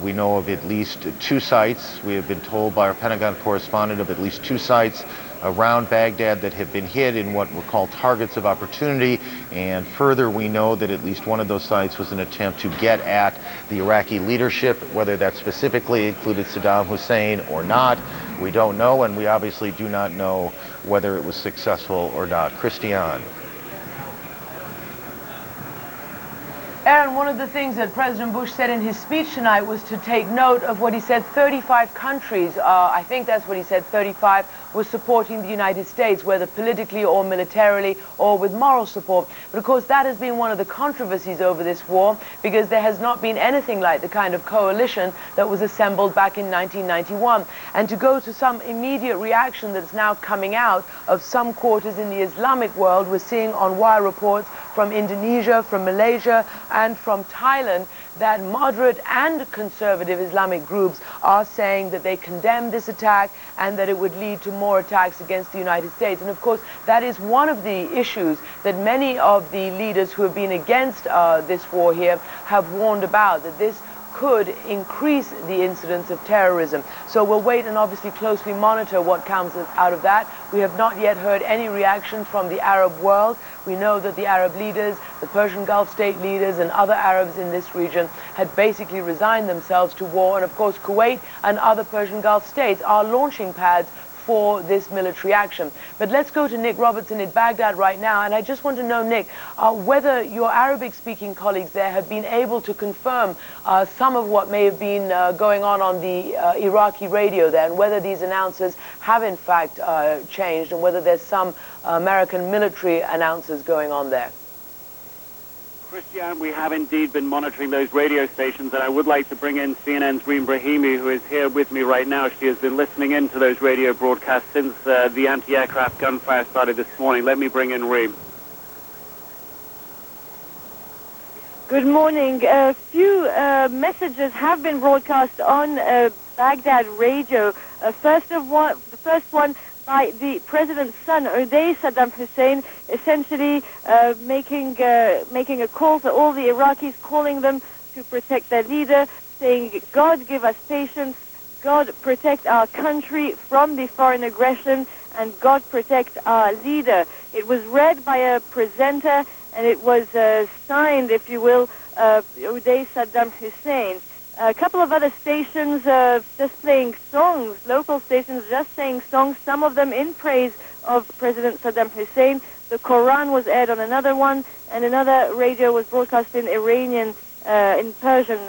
We know of at least 2 sites. We have been told by our Pentagon correspondent of at least 2 sites around Baghdad that have been hit in what were called targets of opportunity, and further we know that at least one of those sites was an attempt to get at the Iraqi leadership. Whether that specifically included Saddam Hussein or not, we don't know, and we obviously do not know whether it was successful or not. Christiane. Aaron, one of the things that President Bush said in his speech tonight was to take note of what he said 35 countries, I think that's what he said, 35, were supporting the United States, whether politically or militarily or with moral support. But of course that has been one of the controversies over this war, because there has not been anything like the kind of coalition that was assembled back in 1991. And to go to some immediate reaction that's now coming out of some quarters in the Islamic world, we're seeing on wire reports from Indonesia, from Malaysia, and from Thailand, that moderate and conservative Islamic groups are saying that they condemn this attack and that it would lead to more attacks against the United States. And of course, that is one of the issues that many of the leaders who have been against this war here have warned about, that this could increase the incidence of terrorism. So we'll wait and obviously closely monitor what comes out of that. We have not yet heard any reactions from the Arab world. We know that the Arab leaders, the Persian Gulf state leaders, and other Arabs in this region had basically resigned themselves to war. And of course, Kuwait and other Persian Gulf states are launching pads for this military action. But let's go to Nick Robertson in Baghdad right now, and I just want to know, Nick, whether your Arabic-speaking colleagues there have been able to confirm some of what may have been going on the Iraqi radio there, and whether these announcers have in fact changed, and whether there's some American military announcers going on there. Christian, we have indeed been monitoring those radio stations, and I would like to bring in CNN's Reem Brahimi, who is here with me right now. She has been listening in to those radio broadcasts since the anti-aircraft gunfire started this morning. Let me bring in Reem. Good morning. A few messages have been broadcast on Baghdad radio. The first one by the president's son, Uday Saddam Hussein, essentially making a call to all the Iraqis, calling them to protect their leader, saying, God give us patience, God protect our country from the foreign aggression, and God protect our leader. It was read by a presenter, and it was signed, if you will, Uday Saddam Hussein. A couple of other stations just playing songs, local stations just saying songs, some of them in praise of President Saddam Hussein. The Quran was aired on another one, and another radio was broadcast in Iranian, in Persian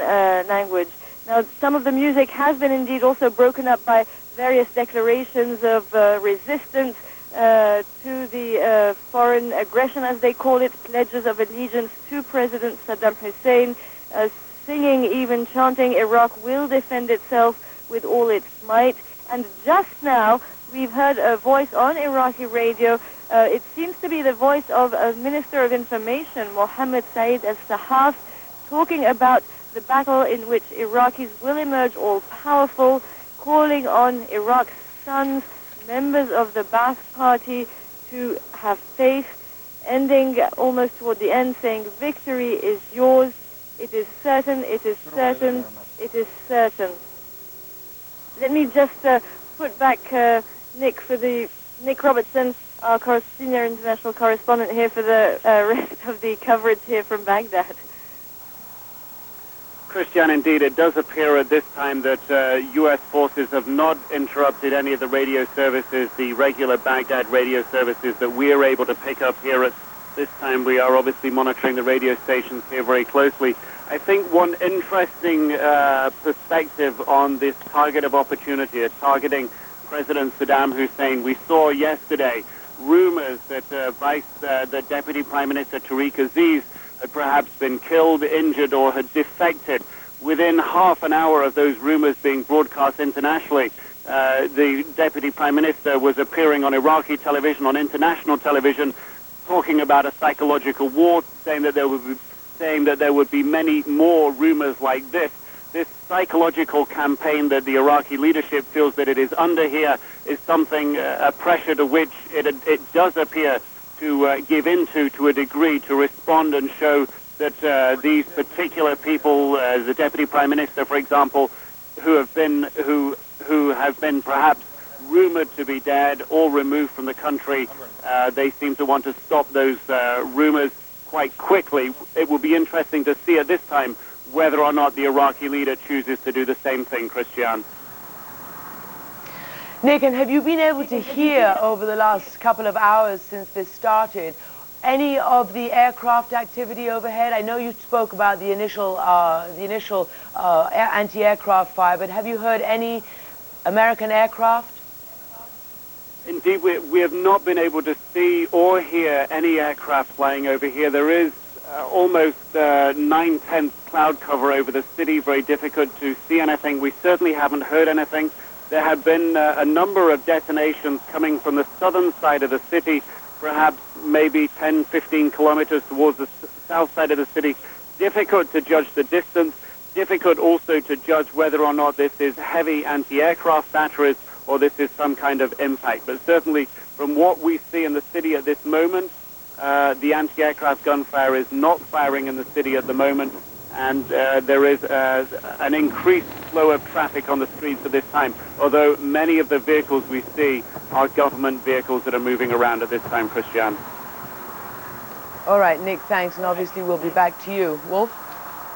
language. Now, some of the music has been indeed also broken up by various declarations of resistance to the foreign aggression, as they call it, pledges of allegiance to President Saddam Hussein, singing, even chanting, Iraq will defend itself with all its might. And just now, we've heard a voice on Iraqi radio. It seems to be the voice of a Minister of Information, Mohammed Saeed al-Sahaf, talking about the battle in which Iraqis will emerge all-powerful, calling on Iraq's sons, members of the Ba'ath Party, to have faith, ending almost toward the end, saying, victory is yours. It is certain, it is certain, it is certain. Let me just put back Nick Robertson, our senior international correspondent here, for the rest of the coverage here from Baghdad. Christian, indeed, it does appear at this time that U.S. forces have not interrupted any of the radio services, the regular Baghdad radio services that we are able to pick up here at this time. We are obviously monitoring the radio stations here very closely. I think one interesting perspective on this target of opportunity, targeting President Saddam Hussein. We saw yesterday rumors that the Deputy Prime Minister Tariq Aziz had perhaps been killed, injured, or had defected. Within half an hour of those rumors being broadcast internationally, the Deputy Prime Minister was appearing on Iraqi television, on international television, talking about a psychological war, saying that there would be many more rumors like this. This psychological campaign that the Iraqi leadership feels that it is under here is something, a pressure to which it does appear to give into to a degree, to respond and show that these particular people, the Deputy Prime Minister, for example, who have been perhaps rumored to be dead or removed from the country, they seem to want to stop those rumors quite quickly. It will be interesting to see at this time whether or not the Iraqi leader chooses to do the same thing, Christian. Nick, and have you been able to hear over the last couple of hours since this started any of the aircraft activity overhead? I know you spoke about the initial anti-aircraft fire, but have you heard any American aircraft? Indeed, we have not been able to see or hear any aircraft flying over here. There is almost 9/10 cloud cover over the city, very difficult to see anything. We certainly haven't heard anything. There have been a number of detonations coming from the southern side of the city, perhaps maybe 10, 15 kilometers towards the south side of the city. Difficult to judge the distance, difficult also to judge whether or not this is heavy anti-aircraft batteries or this is some kind of impact. But certainly, from what we see in the city at this moment, the anti-aircraft gunfire is not firing in the city at the moment, and there is an increased flow of traffic on the streets at this time, although many of the vehicles we see are government vehicles that are moving around at this time, Christian. All right, Nick, thanks, and obviously we'll be back to you. Wolf?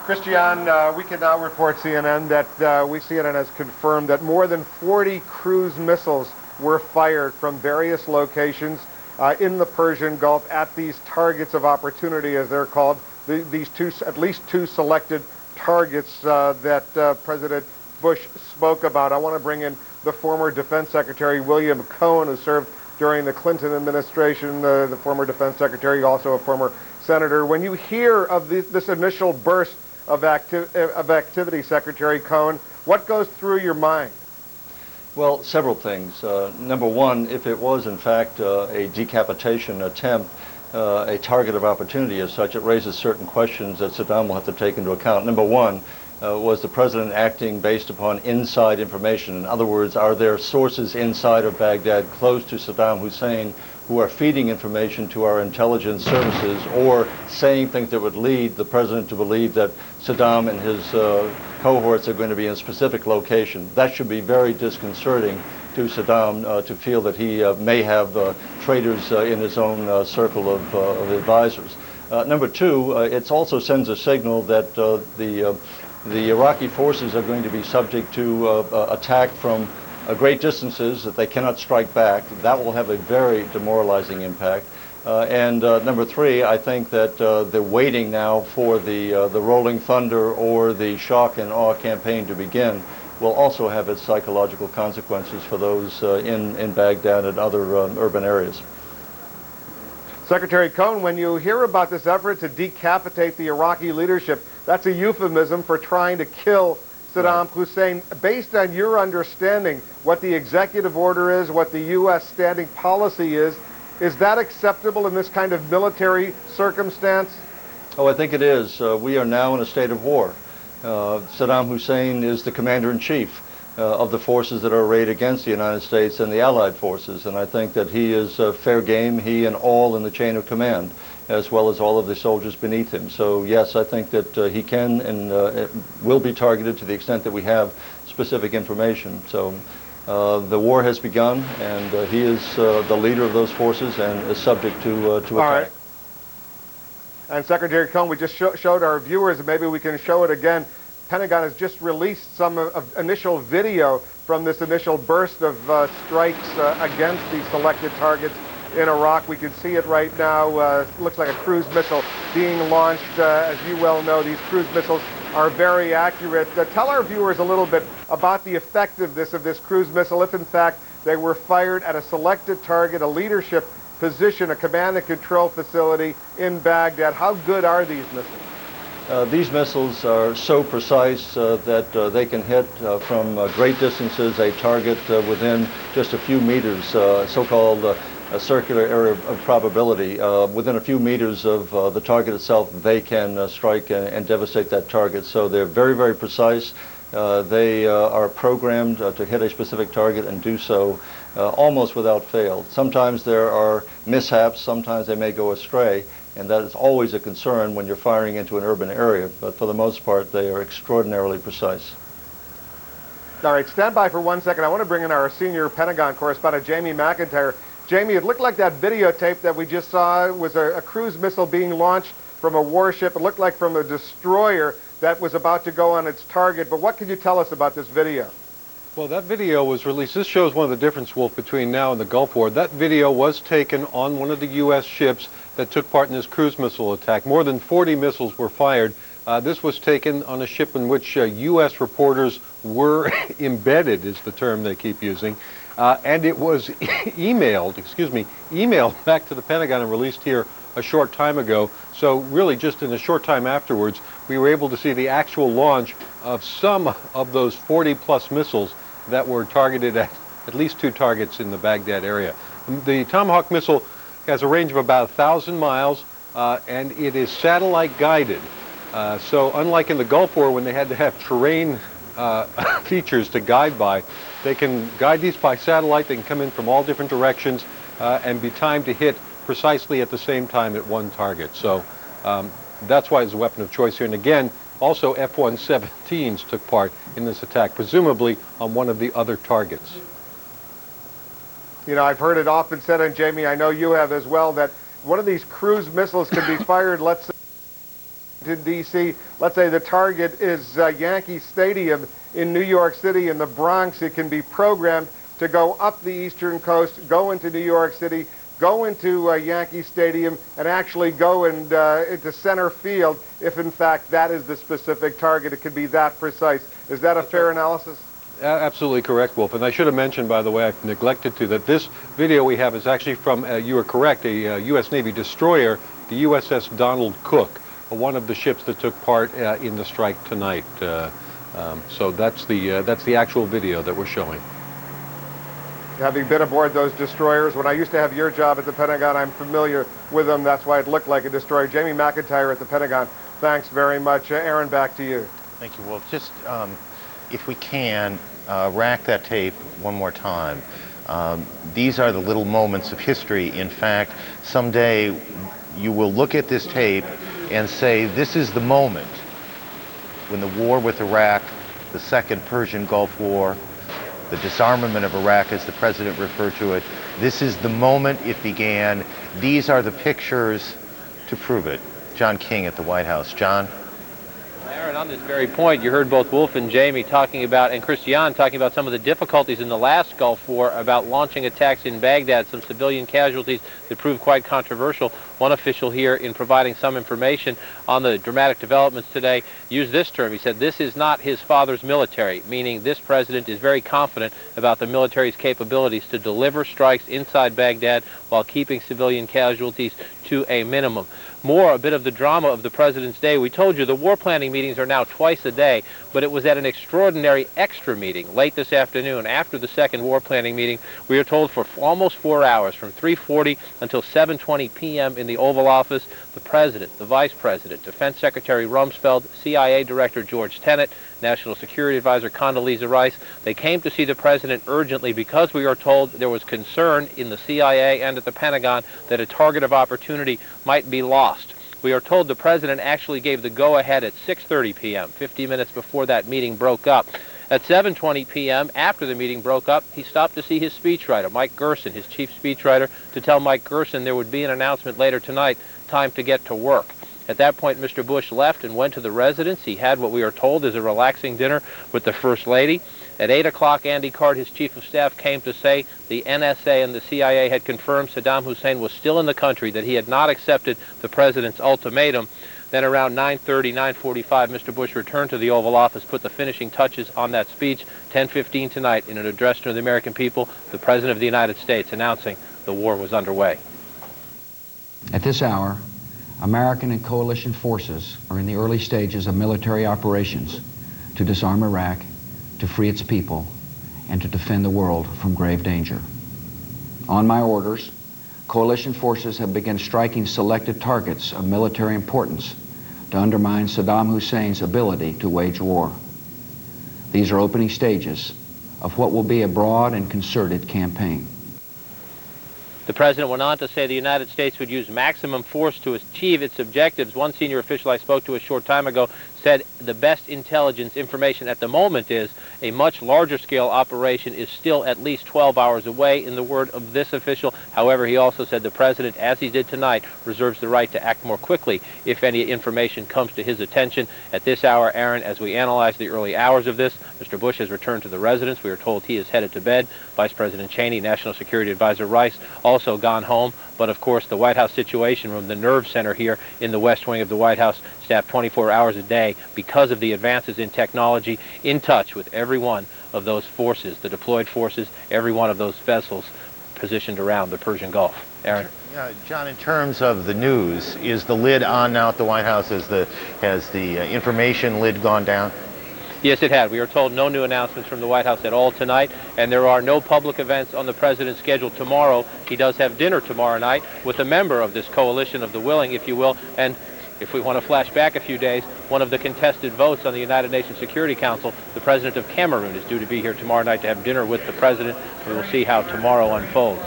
Christian, we can now report, CNN, that CNN has confirmed that more than 40 cruise missiles were fired from various locations in the Persian Gulf at these targets of opportunity, as they're called, at least two selected targets that President Bush spoke about. I want to bring in the former Defense Secretary William Cohen, who served during the Clinton administration, the former Defense Secretary, also a former senator. When you hear of this initial burst of activity, Secretary Cohen, what goes through your mind? Well, several things. Number one, if it was in fact a decapitation attempt, a target of opportunity as such, it raises certain questions that Saddam will have to take into account. Number one, was the president acting based upon inside information? In other words, are there sources inside of Baghdad close to Saddam Hussein who are feeding information to our intelligence services or saying things that would lead the president to believe that Saddam and his cohorts are going to be in a specific location? That should be very disconcerting to Saddam to feel that he may have traitors in his own circle of advisors. Number two, it also sends a signal that the Iraqi forces are going to be subject to attack from great distances, that they cannot strike back. That will have a very demoralizing impact. And number three, I think that the waiting now for the Rolling Thunder or the shock and awe campaign to begin will also have its psychological consequences for those in Baghdad and other urban areas. Secretary Cohen, when you hear about this effort to decapitate the Iraqi leadership, that's a euphemism for trying to kill Saddam Hussein. Based on your understanding, what the executive order is, what the U.S. standing policy is that acceptable in this kind of military circumstance? Oh, I think it is. We are now in a state of war. Saddam Hussein is the commander-in-chief of the forces that are arrayed against the United States and the Allied forces, and I think that he is fair game, he and all in the chain of command, as well as all of the soldiers beneath him. So yes, I think that he can and will be targeted to the extent that we have specific information. So the war has begun, and he is the leader of those forces and is subject to attack. Right. And Secretary Cohen, we just showed our viewers, and maybe we can show it again. Pentagon has just released some initial video from this initial burst of strikes against these selected targets in Iraq. We can see it right now. Looks like a cruise missile being launched. As you well know, these cruise missiles are very accurate. Tell our viewers a little bit about the effectiveness of this cruise missile, if in fact they were fired at a selected target, a leadership position, a command and control facility in Baghdad. How good are these missiles? These missiles are so precise that they can hit from great distances a target within just a few meters, so-called a circular area of probability. Within a few meters of the target itself, they can strike and devastate that target. So they're very, very precise. They are programmed to hit a specific target and do so almost without fail. Sometimes there are mishaps, sometimes they may go astray, and that is always a concern when you're firing into an urban area, but for the most part they are extraordinarily precise. All right, stand by for 1 second. I want to bring in our senior Pentagon correspondent, Jamie McIntyre. Jamie, it looked like that videotape that we just saw was a cruise missile being launched from a warship. It looked like from a destroyer that was about to go on its target, but what can you tell us about this video? Well, that video was released. This shows one of the differences, Wolf, between now and the Gulf War. That video was taken on one of the U.S. ships that took part in this cruise missile attack. More than 40 missiles were fired. This was taken on a ship in which U.S. reporters were embedded, is the term they keep using. And it was emailed back to the Pentagon and released here a short time ago. So really just in a short time afterwards, we were able to see the actual launch of some of those 40-plus missiles that were targeted at least 2 targets in the Baghdad area. The Tomahawk missile has a range of about 1,000 miles, and it is satellite guided. So unlike in the Gulf War when they had to have terrain features to guide by, they can guide these by satellite. They can come in from all different directions and be timed to hit precisely at the same time at one target. So that's why it's a weapon of choice here. And again, also F-117s took part in this attack, presumably on one of the other targets. You know, I've heard it often said, and Jamie, I know you have as well, that one of these cruise missiles can be fired, let's say, to D.C. Let's say the target is Yankee Stadium in New York City in the Bronx. It can be programmed to go up the eastern coast, go into New York City, go into Yankee Stadium, and actually go into center field if, in fact, that is the specific target. It can be that precise. Is that a fair analysis? Absolutely correct, Wolf. And I should have mentioned, by the way, I've neglected to, that this video we have is actually from, you are correct, a U.S. Navy destroyer, the USS Donald Cook, one of the ships that took part in the strike tonight. So that's the actual video that we're showing. Having been aboard those destroyers, when I used to have your job at the Pentagon, I'm familiar with them. That's why it looked like a destroyer. Jamie McIntyre at the Pentagon, thanks very much. Aaron, back to you. Thank you, Wolf. Just, if we can, rack that tape one more time. These are the little moments of history. In fact, someday you will look at this tape and say, this is the moment when the war with Iraq, the Second Persian Gulf War, the disarmament of Iraq, as the president referred to it, this is the moment it began. These are the pictures to prove it. John King at the White House. John? Aaron, on this very point, you heard both Wolf and Jamie talking about, and Christiane talking about some of the difficulties in the last Gulf War about launching attacks in Baghdad, some civilian casualties that proved quite controversial. One official here, in providing some information on the dramatic developments today, used this term. He said, this is not his father's military, meaning this president is very confident about the military's capabilities to deliver strikes inside Baghdad while keeping civilian casualties to a minimum. More, a bit of the drama of the President's Day. We told you the war planning meetings are now twice a day, but it was at an extraordinary extra meeting late this afternoon after the second war planning meeting. We are told for almost 4 hours, from 3:40 until 7:20 p.m. in the Oval Office, the President, the Vice President, Defense Secretary Rumsfeld, CIA Director George Tenet, National Security Advisor Condoleezza Rice, they came to see the President urgently because we are told there was concern in the CIA and at the Pentagon that a target of opportunity might be lost. We are told the President actually gave the go-ahead at 6:30 p.m., 50 minutes before that meeting broke up. At 7:20 p.m., after the meeting broke up, he stopped to see his speechwriter, Mike Gerson, his chief speechwriter, to tell Mike Gerson there would be an announcement later tonight, time to get to work. At that point, Mr. Bush left and went to the residence. He had what we are told is a relaxing dinner with the First Lady. At 8 o'clock, Andy Card, his chief of staff, came to say the NSA and the CIA had confirmed Saddam Hussein was still in the country, that he had not accepted the president's ultimatum. Then around 9:30, 9:45, Mr. Bush returned to the Oval Office, put the finishing touches on that speech. 10:15 tonight, in an address to the American people, the President of the United States announcing the war was underway. At this hour, American and coalition forces are in the early stages of military operations to disarm Iraq, to free its people, and to defend the world from grave danger. On my orders, coalition forces have begun striking selected targets of military importance to undermine Saddam Hussein's ability to wage war. These are opening stages of what will be a broad and concerted campaign. The President went on to say the United States would use maximum force to achieve its objectives. One senior official I spoke to a short time ago said the best intelligence information at the moment is a much larger scale operation is still at least 12 hours away, in the word of this official. However, he also said the president, as he did tonight, reserves the right to act more quickly if any information comes to his attention. At this hour, Aaron, as we analyze the early hours of this, Mr. Bush has returned to the residence. We are told he is headed to bed. Vice President Cheney, National Security Advisor Rice, also gone home. But of course, the White House Situation Room, the nerve center here in the West Wing of the White House, staffed 24 hours a day because of the advances in technology, in touch with every one of those forces, the deployed forces, every one of those vessels positioned around the Persian Gulf. Aaron? Yeah, John, in terms of the news, is the lid on now at the White House? Has the information lid gone down? Yes, it had. We are told no new announcements from the White House at all tonight, and there are no public events on the president's schedule tomorrow. He does have dinner tomorrow night with a member of this coalition of the willing, if you will, and if we want to flash back a few days, one of the contested votes on the United Nations Security Council, the president of Cameroon, is due to be here tomorrow night to have dinner with the president. We will see how tomorrow unfolds.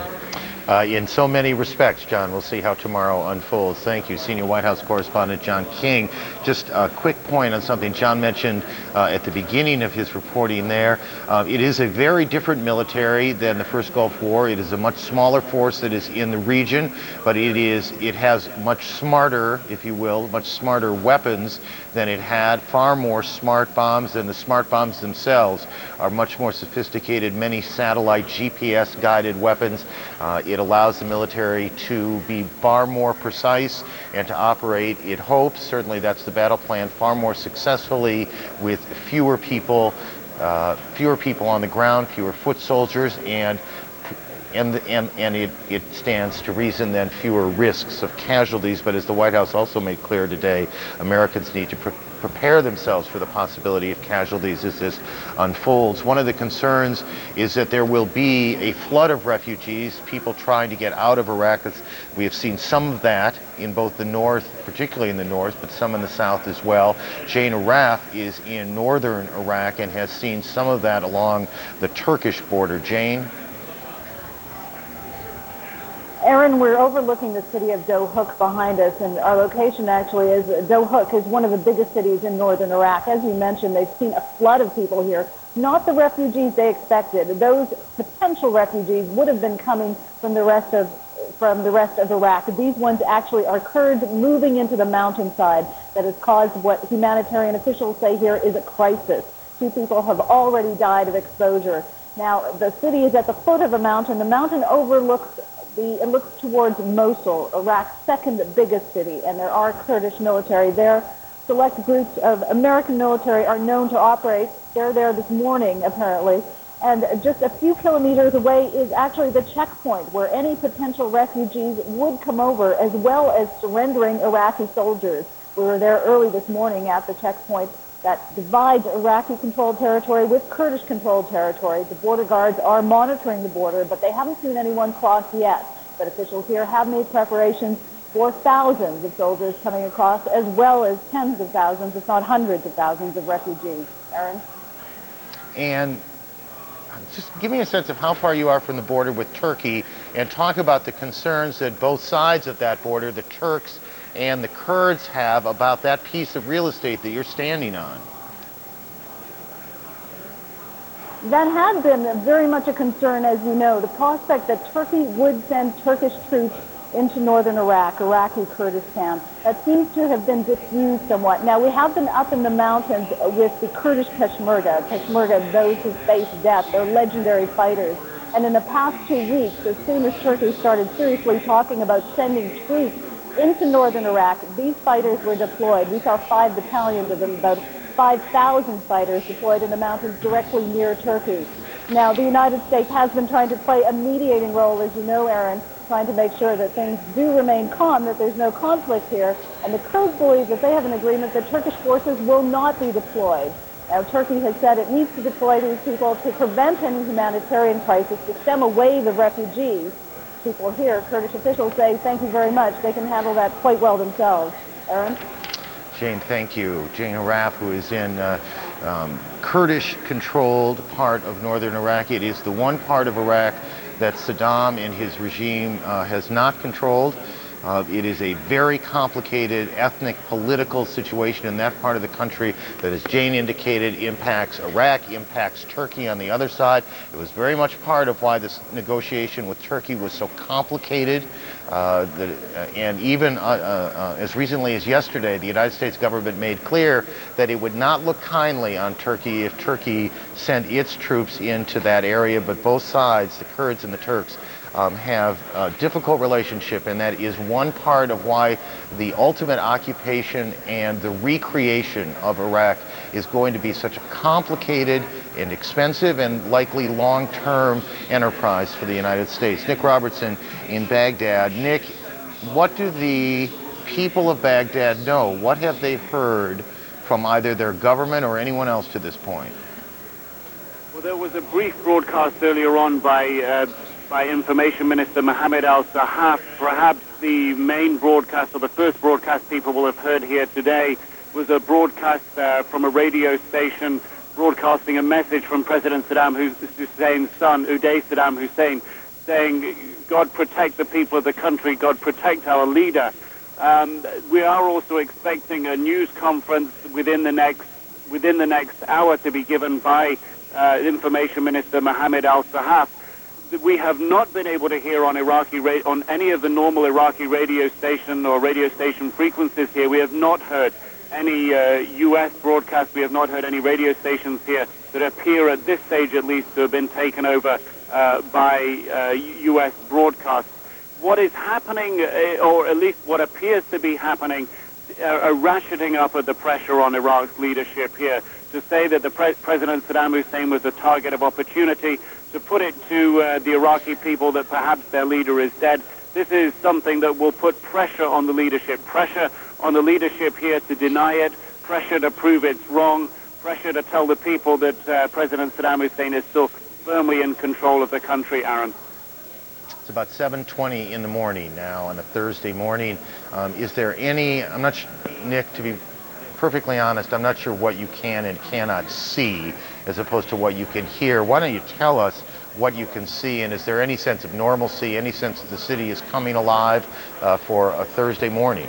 In so many respects, John, we'll see how tomorrow unfolds. Thank you, Senior White House Correspondent John King. Just a quick point on something John mentioned at the beginning of his reporting there. It is a very different military than the first Gulf War. It is a much smaller force that is in the region, but it has much smarter, if you will, much smarter weapons than it had, far more smart bombs, and the smart bombs themselves are much more sophisticated, many satellite GPS-guided weapons. It allows the military to be far more precise and to operate, it hopes, certainly that's the battle plan, far more successfully with fewer people on the ground, fewer foot soldiers, and it stands to reason then fewer risks of casualties. But as the White House also made clear today, Americans need to prepare themselves for the possibility of casualties as this unfolds. One of the concerns is that there will be a flood of refugees, people trying to get out of Iraq. We have seen some of that in both the north, particularly in the north, but some in the south as well. Jane Arraf is in northern Iraq and has seen some of that along the Turkish border. Jane? Aaron, we're overlooking the city of Dohuk behind us, and our location actually is Dohuk is one of the biggest cities in northern Iraq. As you mentioned, they've seen a flood of people here, not the refugees they expected. Those potential refugees would have been coming from the rest of Iraq. These ones actually are Kurds moving into the mountainside that has caused what humanitarian officials say here is a crisis. 2 people have already died of exposure. Now, the city is at the foot of a mountain. The mountain overlooks it looks towards Mosul, Iraq's second biggest city, and there are Kurdish military there. Select groups of American military are known to operate. They're there this morning, apparently. And just a few kilometers away is actually the checkpoint where any potential refugees would come over, as well as surrendering Iraqi soldiers. We were there early this morning at the checkpoint that divides Iraqi-controlled territory with Kurdish-controlled territory. The border guards are monitoring the border, but they haven't seen anyone cross yet. But officials here have made preparations for thousands of soldiers coming across, as well as tens of thousands, if not hundreds of thousands of refugees. Aaron? And just give me a sense of how far you are from the border with Turkey, and talk about the concerns that both sides of that border, the Turks and the Kurds, have about that piece of real estate that you're standing on. That had been very much a concern, as you know. The prospect that Turkey would send Turkish troops into northern Iraq, Iraqi Kurdistan, that seems to have been diffused somewhat. Now, we have been up in the mountains with the Kurdish Peshmerga. Peshmerga, those who face death, they're legendary fighters. And in the past 2 weeks, as soon as Turkey started seriously talking about sending troops into northern Iraq, these fighters were deployed. We saw 5 battalions of them, about 5,000 fighters deployed in the mountains directly near Turkey. Now, the United States has been trying to play a mediating role, as you know, Aaron, trying to make sure that things do remain calm, that there's no conflict here. And the Kurds believe that they have an agreement that Turkish forces will not be deployed. Now, Turkey has said it needs to deploy these people to prevent any humanitarian crisis, to stem a wave of refugees. People here, Kurdish officials say, thank you very much. They can handle that quite well themselves. Aaron? Jane, thank you. Jane Arraf, who is in Kurdish-controlled part of northern Iraq. It is the one part of Iraq that Saddam and his regime has not controlled. It is a very complicated ethnic, political situation in that part of the country that, as Jane indicated, impacts Iraq, impacts Turkey on the other side. It was very much part of why this negotiation with Turkey was so complicated. And even as recently as yesterday, the United States government made clear that it would not look kindly on Turkey if Turkey sent its troops into that area. But both sides, the Kurds and the Turks, have a difficult relationship, and that is one part of why the ultimate occupation and the recreation of Iraq is going to be such a complicated and expensive and likely long-term enterprise for the United States. Nick Robertson in Baghdad. Nick, what do the people of Baghdad know? What have they heard from either their government or anyone else to this point? Well, there was a brief broadcast earlier on by Information Minister Mohammed al-Sahaf. Perhaps the main broadcast, or the first broadcast people will have heard here today, was a broadcast from a radio station broadcasting a message from President Saddam Hussein's son, Uday Saddam Hussein, saying, "God protect the people of the country, God protect our leader." We are also expecting a news conference within the next hour to be given by Information Minister Mohammed al-Sahaf. We have not been able to hear on on any of the normal Iraqi radio station or radio station frequencies here. We have not heard any U.S. broadcasts. We have not heard any radio stations here that appear at this stage at least to have been taken over by U.S. broadcasts. What is happening, or at least what appears to be happening, a ratcheting up of the pressure on Iraq's leadership here to say that the President Saddam Hussein was a target of opportunity, to put it to the Iraqi people that perhaps their leader is dead. This is something that will put pressure on the leadership here to deny it, pressure to prove it's wrong, pressure to tell the people that President Saddam Hussein is still firmly in control of the country, Aaron. It's about 7:20 in the morning now on a Thursday morning. Is there any, I'm not sure, Nick, to be perfectly honest, I'm not sure what you can and cannot see as opposed to what you can hear. Why don't you tell us what you can see, and is there any sense of normalcy, any sense that the city is coming alive for a Thursday morning?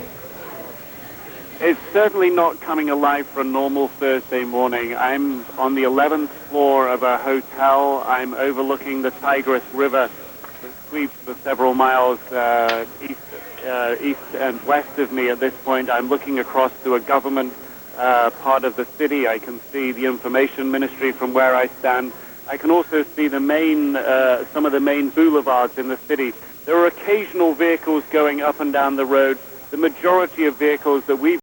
It's certainly not coming alive for a normal Thursday morning. I'm on the 11th floor of a hotel. I'm overlooking the Tigris River that sweeps for several miles east and west of me at this point. I'm looking across to a government part of the city. I can see the information ministry from where I stand. I can also see the main, some of the main boulevards in the city. There are occasional vehicles going up and down the road. The majority of vehicles that we've